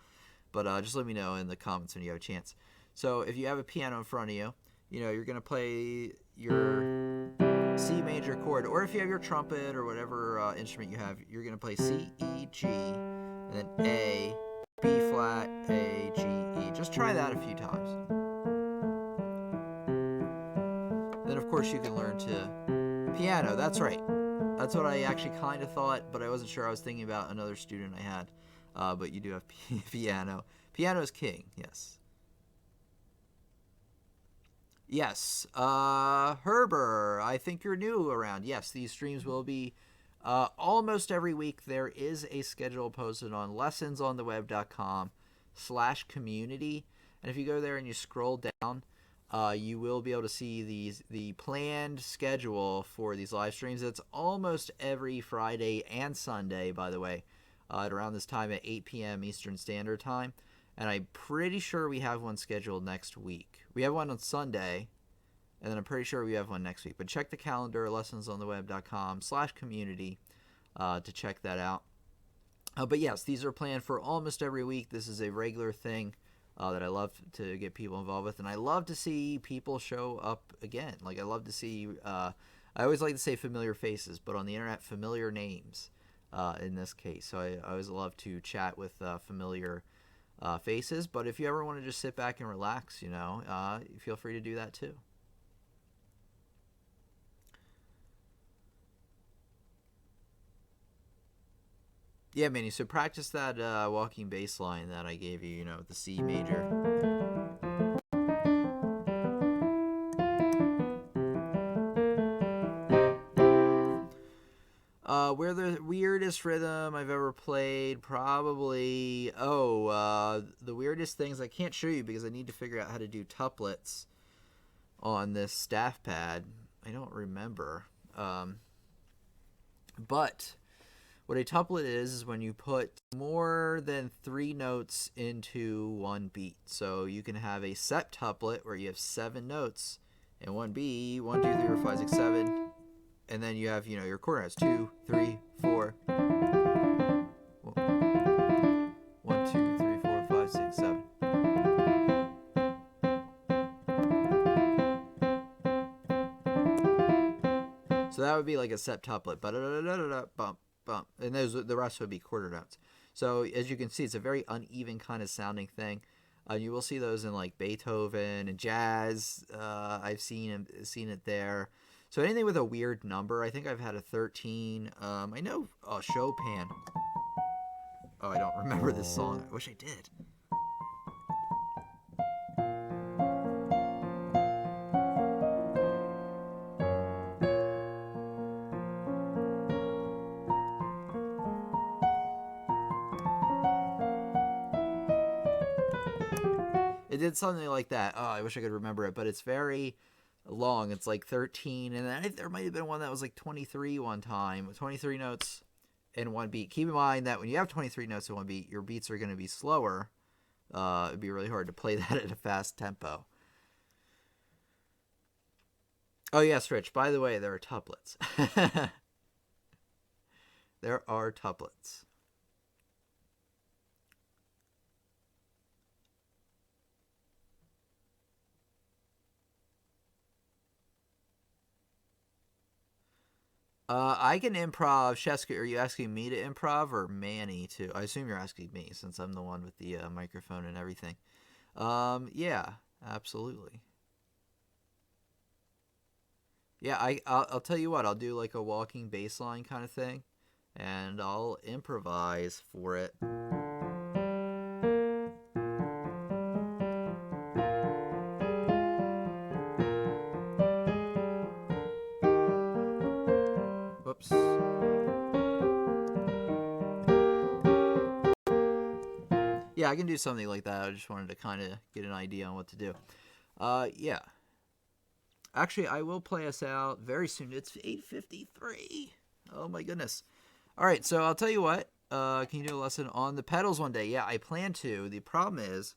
But just let me know in the comments when you have a chance. So if you have a piano in front of you, you're going to play your C major chord, or if you have your trumpet or whatever instrument you have, you're going to play C, E, G, and then A, B flat, A, G, E. Just try that a few times. Then of course you can learn to piano. That's right. That's what I actually kind of thought, but I wasn't sure. I was thinking about another student I had. But you do have piano. Piano is king, yes. Yes. Herber, I think you're new around. Yes, these streams will be almost every week. There is a schedule posted on lessonsontheweb.com/community. And if you go there and you scroll down, you will be able to see the planned schedule for these live streams. It's almost every Friday and Sunday, by the way, at around this time at 8 p.m. Eastern Standard Time. And I'm pretty sure we have one scheduled next week. We have one on Sunday, and then I'm pretty sure we have one next week. But check the calendar, lessonsontheweb.com/community, to check that out. But yes, these are planned for almost every week. This is a regular thing that I love to get people involved with. And I love to see people show up again. Like, I love to see, I always like to say familiar faces, but on the internet, familiar names in this case. So I always love to chat with familiar faces. But if you ever want to just sit back and relax, feel free to do that too. Yeah, Manny, so practice that walking bass line that I gave you, with the C major. Where the weirdest rhythm I've ever played, probably, the weirdest things I can't show you because I need to figure out how to do tuplets on this staff pad. I don't remember. But what a tuplet is when you put more than 3 notes into one beat. So you can have a septuplet where you have 7 notes in one beat, 1, 2, 3, 4, 5, 6, 7. And then you have, your quarter notes, 2, 3, 4. 1, 2, 3, 4, 5, 6, 7. So that would be like a septuplet. Bump, bump. And the rest would be quarter notes. So as you can see, it's a very uneven kind of sounding thing. You will see those in like Beethoven and jazz. I've seen it there. So anything with a weird number, I think I've had a 13. I know Chopin. Oh, I don't remember this song. I wish I did. did something like that. Oh, I wish I could remember it, but it's very long. It's like 13, and then there might have been one that was like 23 one time. 23 notes in one beat. Keep in mind that when you have 23 notes in one beat, your beats are going to be slower. It'd be really hard to play that at a fast tempo. Oh, yes, Rich. By the way, there are tuplets. There are tuplets. I can improv. Sheska, are you asking me to improv or Manny to? I assume you're asking me since I'm the one with the microphone and everything. Yeah, absolutely. Yeah, I'll tell you what. I'll do like a walking bass line kind of thing, and I'll improvise for it. Whoops. Yeah, I can do something like that. I just wanted to kind of get an idea on what to do. Yeah. Actually, I will play us out very soon. It's 8:53. Oh my goodness. All right, so I'll tell you what. Can you do a lesson on the pedals one day? Yeah, I plan to. The problem is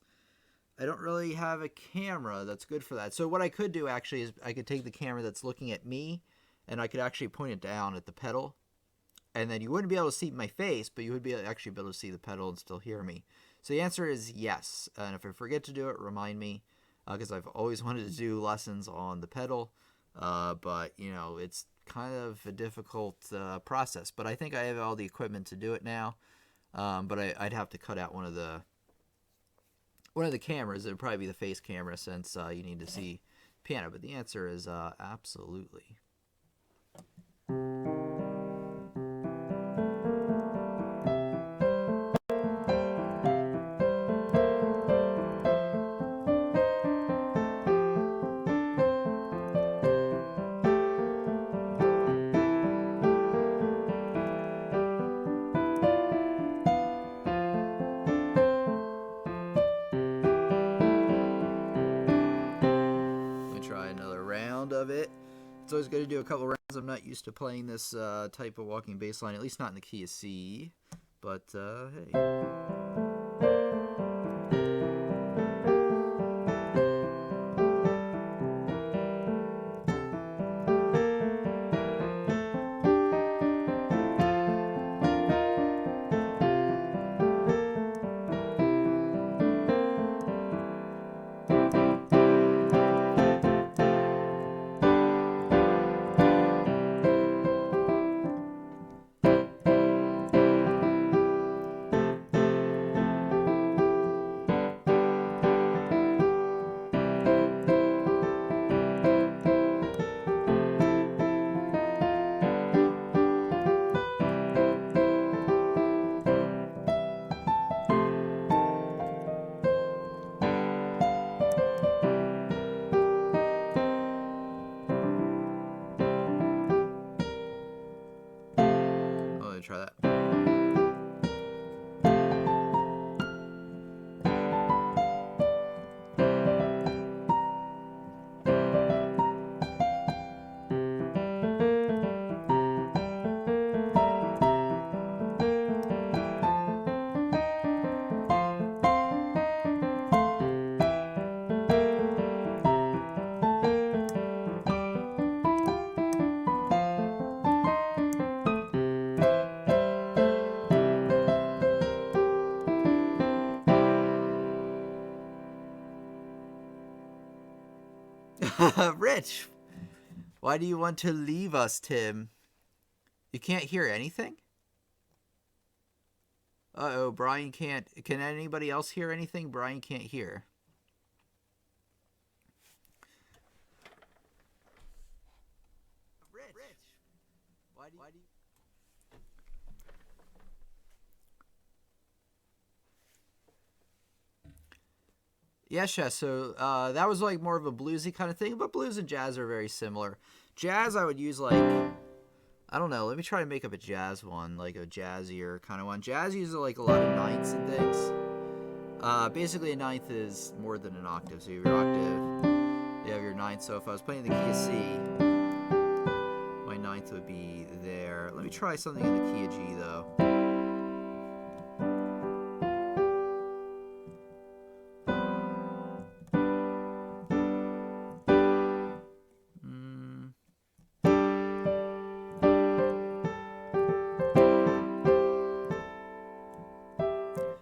I don't really have a camera that's good for that. So what I could do actually is I could take the camera that's looking at me and I could actually point it down at the pedal. And then you wouldn't be able to see my face, but you would actually be able to see the pedal and still hear me. So the answer is yes. And if I forget to do it, remind me, because I've always wanted to do lessons on the pedal. But, you know, it's kind of a difficult process. But I think I have all the equipment to do it now. But I'd have to cut out one of the cameras. It would probably be the face camera since you need to see piano. But the answer is absolutely. It's always good to do a couple rounds. I'm not used to playing this type of walking bass line, at least not in the key of C. But, hey. Try that. Rich, why do you want to leave us, Tim? You can't hear anything? Uh-oh, Brian can't. Can anybody else hear anything? Brian can't hear. Rich, why do you... Yes, yes. So that was like more of a bluesy kind of thing, but blues and jazz are very similar. Jazz, I would use like, I don't know. Let me try to make up a jazz one, like a jazzier kind of one. Jazz uses like a lot of ninths and things. Basically, a ninth is more than an octave. So you have your octave, you have your ninth. So if I was playing the key of C, my ninth would be there. Let me try something in the key of G, though.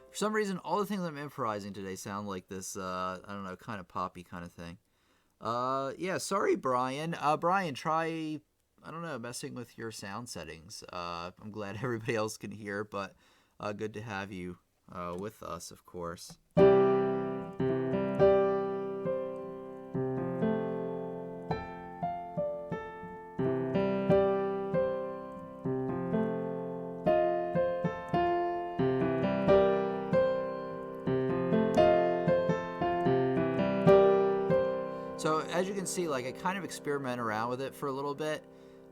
For some reason, all the things I'm improvising today sound like this, I don't know, kind of poppy kind of thing. Yeah, sorry, Brian. Brian, try, I don't know, messing with your sound settings. I'm glad everybody else can hear, but good to have you with us, of course. So as you can see, like I kind of experiment around with it for a little bit,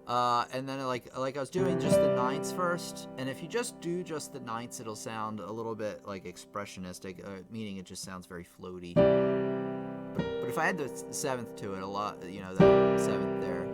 and then like I was doing just the ninths first, and if you just do just the ninths, it'll sound a little bit like expressionistic, meaning it just sounds very floaty. But if I add the seventh to it, a lot, you know, that seventh there.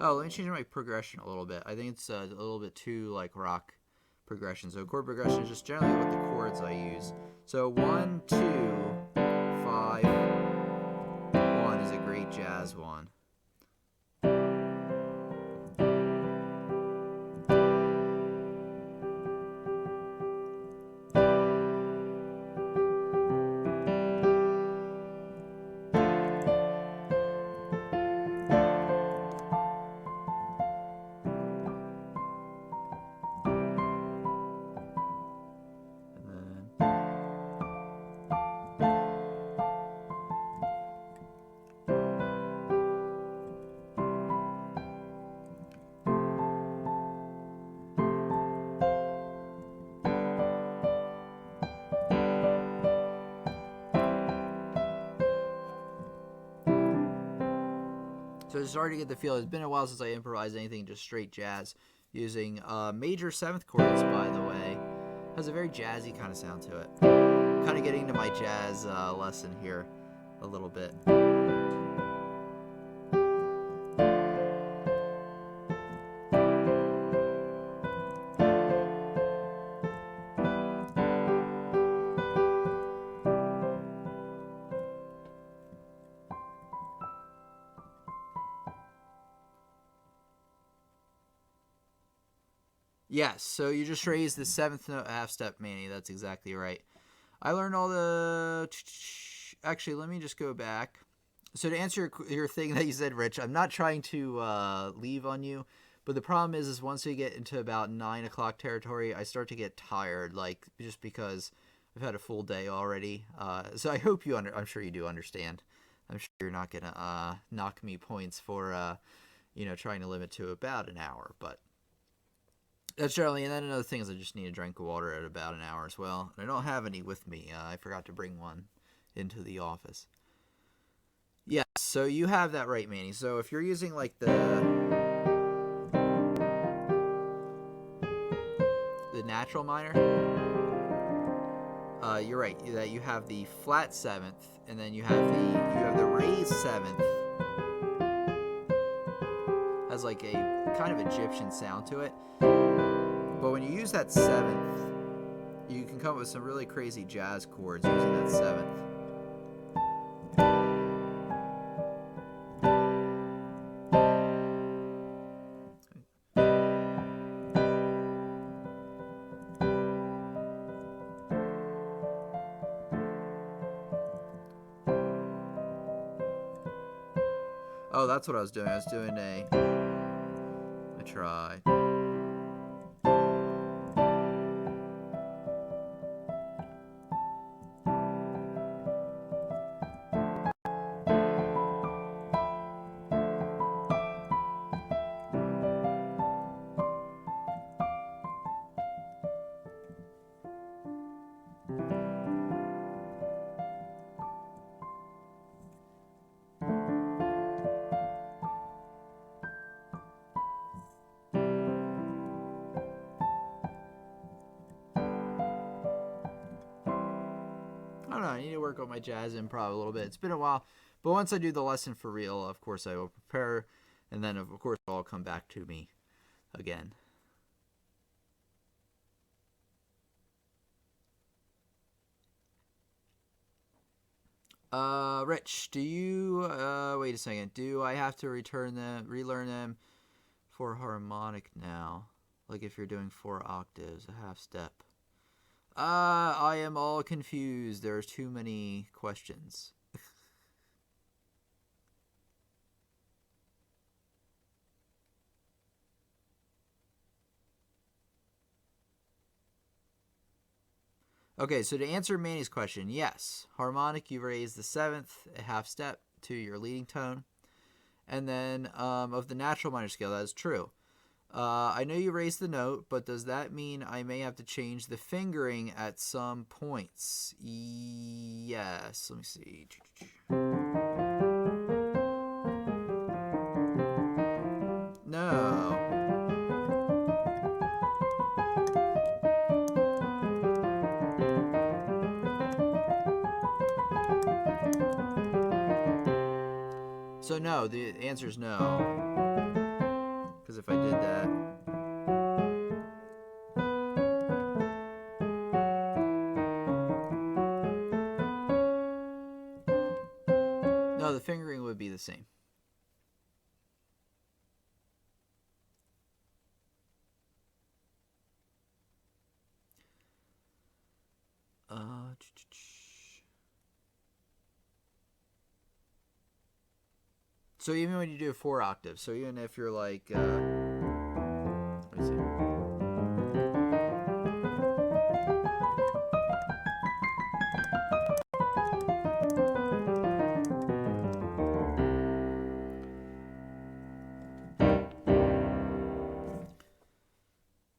Oh, let me change my progression a little bit. I think it's a little bit too like rock progression. So chord progression is just generally what the chords I use. So 1, 2, 5, 1 is a great jazz one. So it's starting to get the feel. It's been a while since I improvised anything just straight jazz using major seventh chords, by the way. Has a very jazzy kind of sound to it. Kind of getting to my jazz lesson here a little bit. Yes, so you just raised the seventh note half step, Manny. That's exactly right. I learned all the... Actually, let me just go back. So to answer your thing that you said, Rich, I'm not trying to leave on you, but the problem is once we get into about 9 o'clock territory, I start to get tired, like just because I've had a full day already. So I hope you I'm sure you do understand. I'm sure you're not gonna knock me points for trying to limit to about an hour, but that's generally. And then another thing is I just need a drink of water at about an hour as well. And I don't have any with me. I forgot to bring one into the office. Yes, so you have that right, Manny. So if you're using like the natural minor, you're right. That you have the flat seventh, and then you have the raised seventh. Has like a kind of Egyptian sound to it. But when you use that seventh, you can come up with some really crazy jazz chords using that seventh. that's what I was doing. I was doing a try. I don't know, I need to work on my jazz improv a little bit. It's been a while, but once I do the lesson for real, of course I will prepare, and then of course it'll all come back to me again. Rich, do you, wait a second, do I have to relearn them for harmonic now? Like if you're doing 4 octaves, a half step. I am all confused. There's too many questions. Okay, so to answer Manny's question, yes. Harmonic, you raise the 7th, a half step to your leading tone. And then of the natural minor scale, that is true. I know you raised the note, but does that mean I may have to change the fingering at some points? Yes. Let me see. No. So no, the answer is no. Because if I did that... No, the fingering would be the same. So even when you do 4 octaves, so even if you're like, let me see.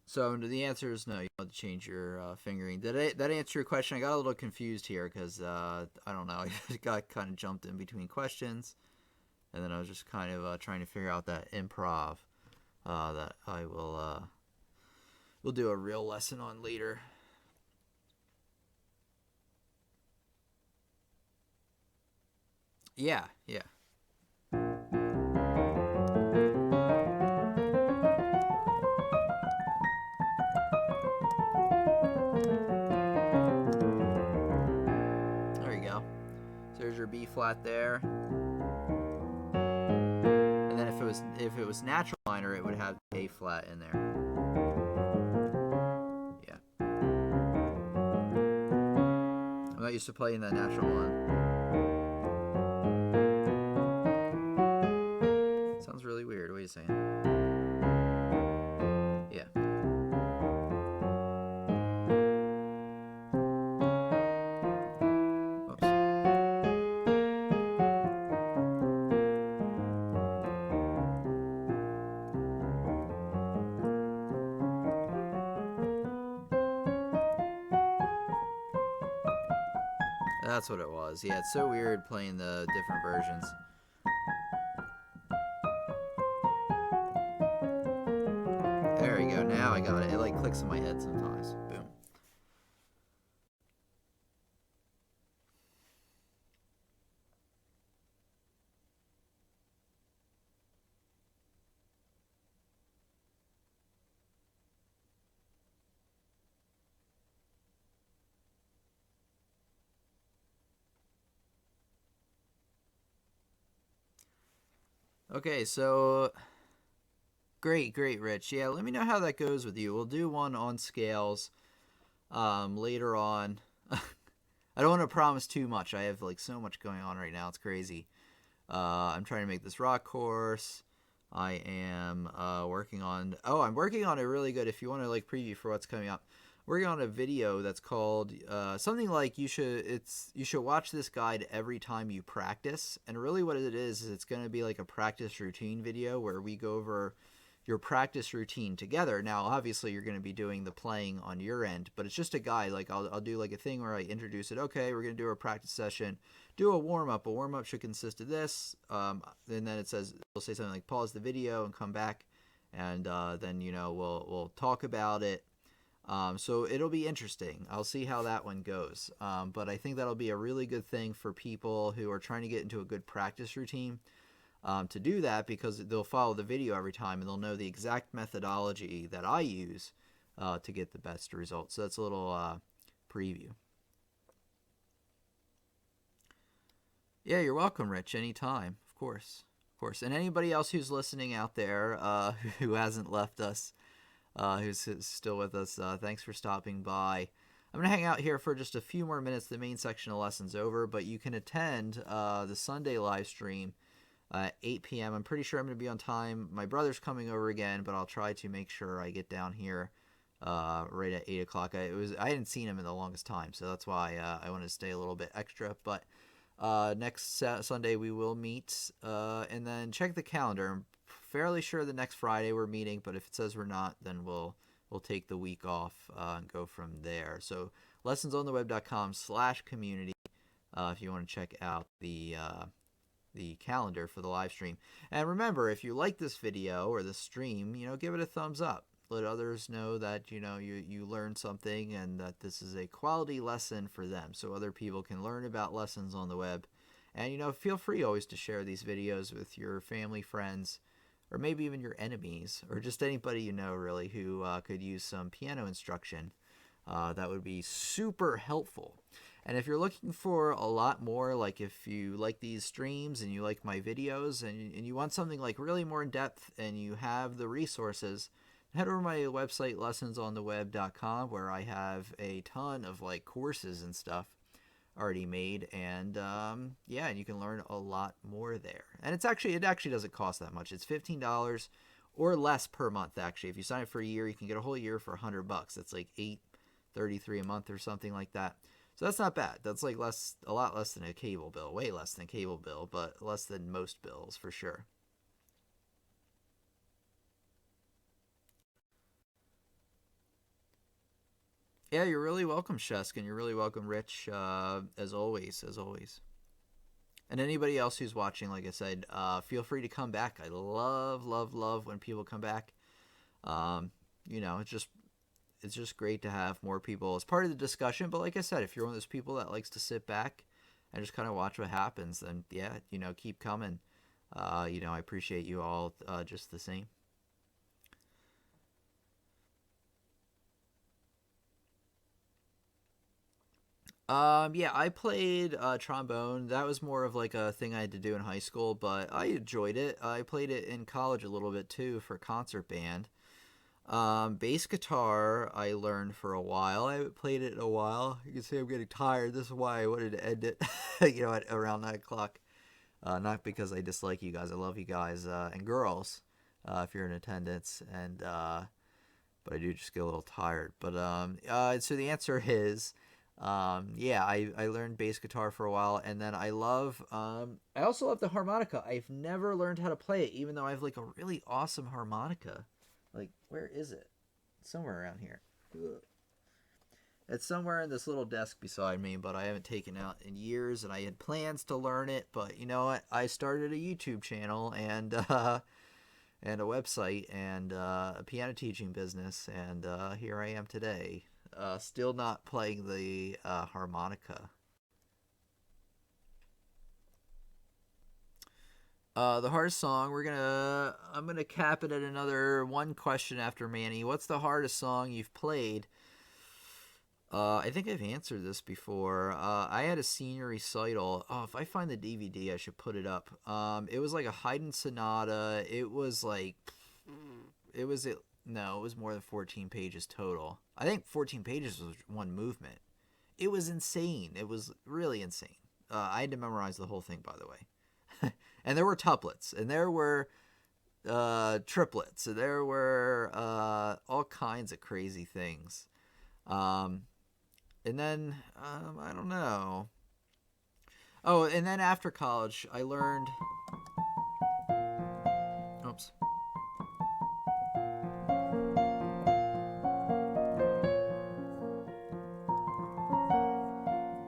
So the answer is no. You have to change your fingering. Did that answer your question? I got a little confused here because I don't know. I got kind of jumped in between questions, and then I was just kind of trying to figure out that improv that I will we'll do a real lesson on later. Yeah. There you go. So there's your B flat there. And then if it was natural minor, it would have A flat in there. Yeah. I'm not used to playing that natural one. Sounds really weird. What are you saying? Yeah. Oops. That's what it was. Yeah, it's so weird playing the different versions. There we go. Now I got it. It like clicks in my head sometimes. Boom. Okay, so great, Rich. Yeah, let me know how that goes with you. We'll do one on scales later on. I don't want to promise too much. I have like so much going on right now. It's crazy. I'm trying to make this rock course. I am working on. Oh, I'm working on a really good. If you want to like preview for what's coming up, working on a video that's called something like you should watch this guide every time you practice. And really, what it is it's going to be like a practice routine video where we go over your practice routine together. Now, obviously, you're going to be doing the playing on your end, but it's just a guide. Like I'll do like a thing where I introduce it. Okay, we're going to do a practice session. Do a warm up. A warm up should consist of this. And then it'll say something like pause the video and come back, and then we'll talk about it. So it'll be interesting. I'll see how that one goes. But I think that'll be a really good thing for people who are trying to get into a good practice routine. To do that, because they'll follow the video every time and they'll know the exact methodology that I use to get the best results. So that's a little preview. Yeah, you're welcome, Rich. Anytime, of course. And anybody else who's listening out there who hasn't left us, who's still with us, thanks for stopping by. I'm going to hang out here for just a few more minutes. The main section of lesson's over, but you can attend the Sunday live stream 8 p.m. I'm pretty sure I'm going to be on time. My brother's coming over again, but I'll try to make sure I get down here right at 8 o'clock. I hadn't seen him in the longest time, so that's why I wanted to stay a little bit extra. But next Sunday we will meet, and then check the calendar. I'm fairly sure the next Friday we're meeting, but if it says we're not, then we'll take the week off and go from there. So lessonsontheweb.com/community if you want to check out the calendar for the live stream. And remember, if you like this video or the stream, give it a thumbs up. Let others know that you learned something and that this is a quality lesson for them, so other people can learn about lessons on the web. And feel free always to share these videos with your family, friends, or maybe even your enemies, or just anybody really who could use some piano instruction. That would be super helpful. And if you're looking for a lot more, like if you like these streams and you like my videos and you want something like really more in depth and you have the resources, head over to my website, lessonsontheweb.com, where I have a ton of like courses and stuff already made. And and you can learn a lot more there. And it actually doesn't cost that much. It's $15 or less per month, actually. If you sign up for a year, you can get a whole year for $100. That's like $8.33 a month or something like that. So that's not bad. That's like a lot less than a cable bill, way less than a cable bill, but less than most bills for sure. Yeah, you're really welcome, Shesk, and you're really welcome, Rich, as always. And anybody else who's watching, like I said, feel free to come back. I love when people come back. It's just great to have more people as part of the discussion. But like I said, if you're one of those people that likes to sit back and just kind of watch what happens, then keep coming. I appreciate you all just the same. I played trombone. That was more of like a thing I had to do in high school, but I enjoyed it. I played it in college a little bit too for concert band. Bass guitar I learned for a while. I haven't played it in a while. You can see I'm getting tired. This is why I wanted to end it at around 9 o'clock. Not because I dislike you guys. I love you guys and girls if you're in attendance. And but I do just get a little tired. But so the answer is I learned bass guitar for a while, and then I also love the harmonica. I've never learned how to play it, even though I have like a really awesome harmonica. Like, where is it? It's somewhere around here. Ugh. It's somewhere in this little desk beside me, but I haven't taken it out in years, and I had plans to learn it, but you know what? I started a YouTube channel and a website and a piano teaching business, and here I am today, still not playing the harmonica. The hardest song, I'm gonna cap it at another one question after Manny. What's the hardest song you've played? I think I've answered this before. I had a senior recital. Oh, if I find the DVD, I should put it up. It was like a Haydn sonata. It was more than 14 pages total. I think 14 pages was one movement. It was insane. It was really insane. I had to memorize the whole thing, by the way. And there were tuplets, and there were triplets, and there were all kinds of crazy things. And then I don't know. Oh, and then after college, I learned. Oops.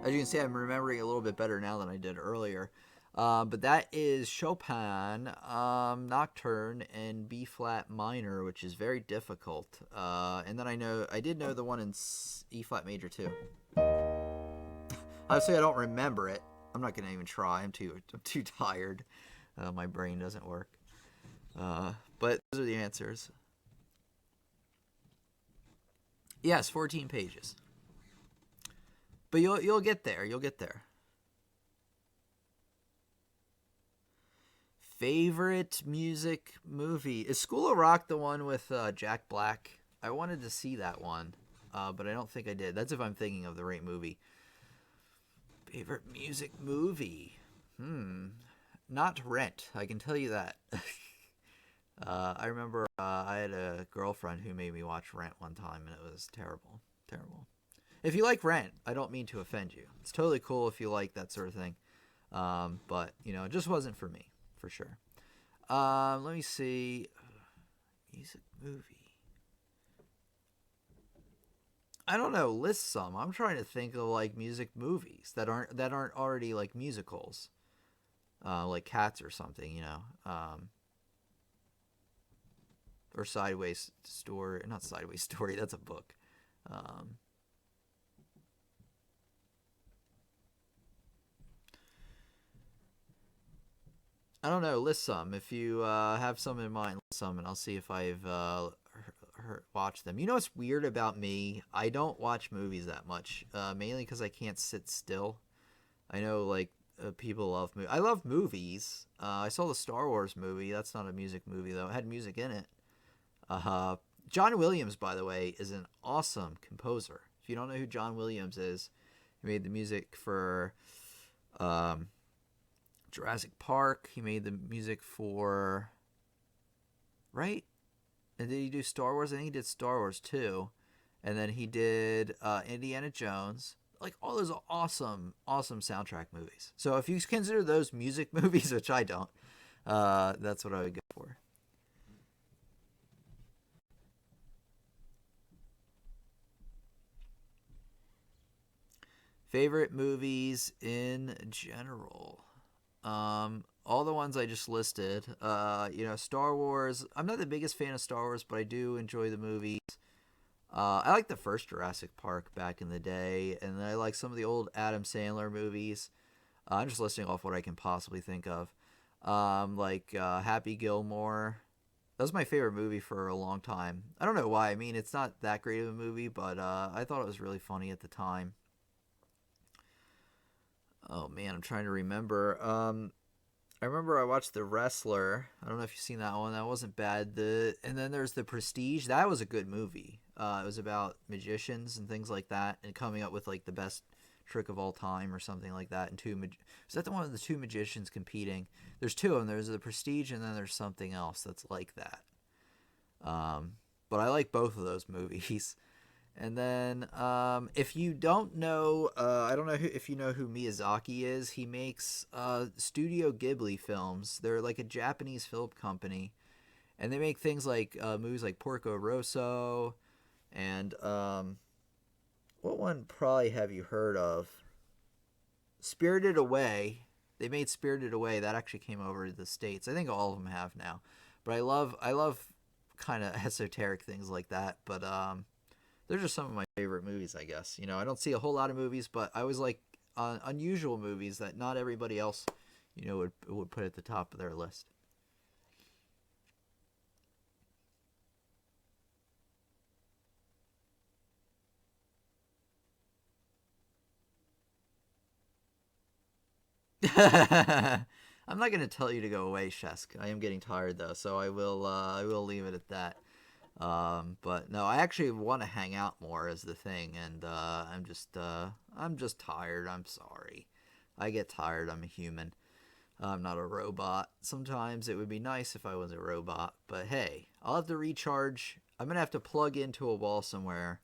As you can see, I'm remembering a little bit better now than I did earlier. But that is Chopin Nocturne in B flat minor, which is very difficult. And then I did know the one in E flat major too. Obviously, I don't remember it. I'm not gonna even try. I'm too tired. My brain doesn't work. But those are the answers. Yes, 14 pages. But you'll get there. You'll get there. Favorite music movie is School of Rock, the one with Jack Black. I wanted to see that one, but I don't think I did. That's if I'm thinking of the right movie. Favorite music movie? Not Rent. I can tell you that. I remember I had a girlfriend who made me watch Rent one time, and it was terrible. Terrible. If you like Rent, I don't mean to offend you. It's totally cool if you like that sort of thing. But, it just wasn't for me, for sure. Let me see. Music movie. I don't know. List some. I'm trying to think of like music movies that aren't already like musicals, like Cats or something, or Sideways Story. Not Sideways Story. That's a book. I don't know. List some. If you have some in mind, list some, and I'll see if I've watched them. You know what's weird about me? I don't watch movies that much, mainly because I can't sit still. I know, like, people love movies. I love movies. I saw the Star Wars movie. That's not a music movie, though. It had music in it. John Williams, by the way, is an awesome composer. If you don't know who John Williams is, he made the music for Jurassic Park. He made the music for... Right? And did he do Star Wars? I think he did Star Wars too. And then he did Indiana Jones. Like, all those awesome, awesome soundtrack movies. So if you consider those music movies, which I don't, that's what I would go for. Favorite movies in general. All the ones I just listed. Star Wars. I'm not the biggest fan of Star Wars, but I do enjoy the movies. I like the first Jurassic Park back in the day, and I like some of the old Adam Sandler movies. I'm just listing off what I can possibly think of. Happy Gilmore. That was my favorite movie for a long time. I don't know why. I mean, it's not that great of a movie, but I thought it was really funny at the time. Oh man, I'm trying to remember. I remember I watched The Wrestler. I don't know if you've seen that one. That wasn't bad. And then there's The Prestige. That was a good movie. It was about magicians and things like that, and coming up with like the best trick of all time or something like that. And is that the one with the two magicians competing? There's two of them. There's The Prestige, and then there's something else that's like that. But I like both of those movies. And then, if you don't know, I don't know if you know who Miyazaki is. He makes Studio Ghibli films. They're like a Japanese film company, and they make things like movies like Porco Rosso, and what one probably have you heard of? Spirited Away. They made Spirited Away. That actually came over to the States. I think all of them have now. But I love kind of esoteric things like that. But they're just some of my favorite movies, I guess. I don't see a whole lot of movies, but I always like unusual movies that not everybody else, would put at the top of their list. I'm not going to tell you to go away, Shesk. I am getting tired though, so I will leave it at that. But no, I actually want to hang out more is the thing, and I'm just tired. I'm sorry. I get tired. I'm a human. I'm not a robot. Sometimes it would be nice if I was a robot, but hey, I'll have to recharge. I'm going to have to plug into a wall somewhere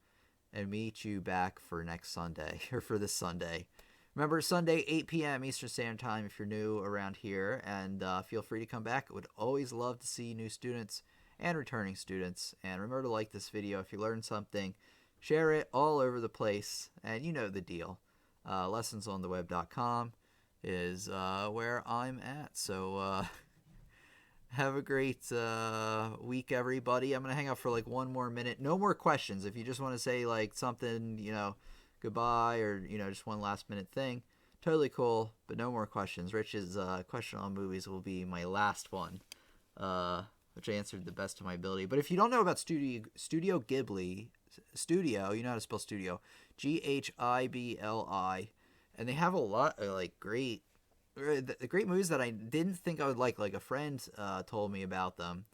and meet you back for next Sunday, or for this Sunday. Remember, Sunday, 8 p.m. Eastern Standard Time if you're new around here, and feel free to come back. I would always love to see new students and returning students. And remember to like this video if you learned something. Share it all over the place, and you know the deal. Lessonsontheweb.com is where I'm at. So have a great week, everybody. I'm going to hang out for like one more minute. No more questions. If you just want to say like something, goodbye, or, just one last minute thing, totally cool, but no more questions. Rich's question on movies will be my last one, which I answered the best of my ability. But if you don't know about Studio Ghibli, you know how to spell studio, Ghibli, and they have a lot of like great movies that I didn't think I would like. Like a friend told me about them,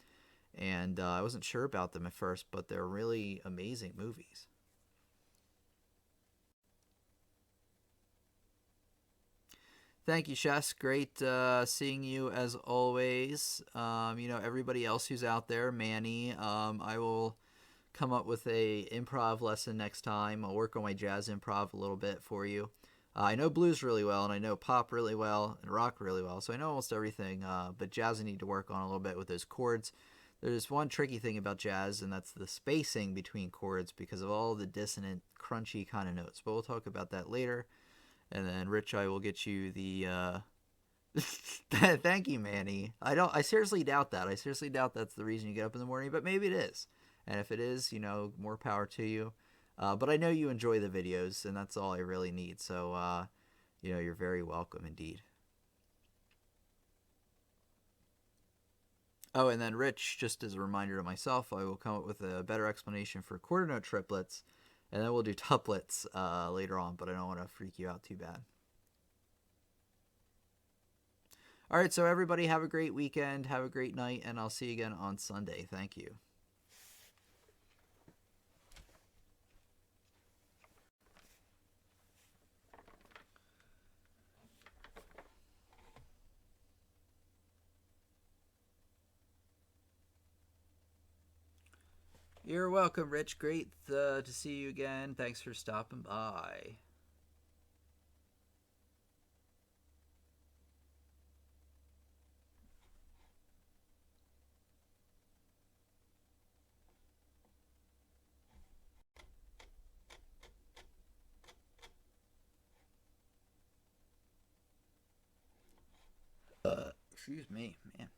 and I wasn't sure about them at first, but they're really amazing movies. Thank you, Chess. Great seeing you as always. Everybody else who's out there, Manny, I will come up with a improv lesson next time. I'll work on my jazz improv a little bit for you. I know blues really well, and I know pop really well, and rock really well, so I know almost everything, but jazz I need to work on a little bit with those chords. There's one tricky thing about jazz, and that's the spacing between chords because of all the dissonant, crunchy kind of notes, but we'll talk about that later. And then, Rich, I will get you the... Thank you, Manny. I seriously doubt that. I seriously doubt that's the reason you get up in the morning, but maybe it is. And if it is, more power to you. But I know you enjoy the videos, and that's all I really need. So, you're very welcome indeed. Oh, and then Rich, just as a reminder to myself, I will come up with a better explanation for quarter note triplets, and then we'll do tuplets later on, but I don't want to freak you out too bad. All right, so everybody have a great weekend, have a great night, and I'll see you again on Sunday. Thank you. You're welcome, Rich. Great to see you again. Thanks for stopping by. Excuse me, man.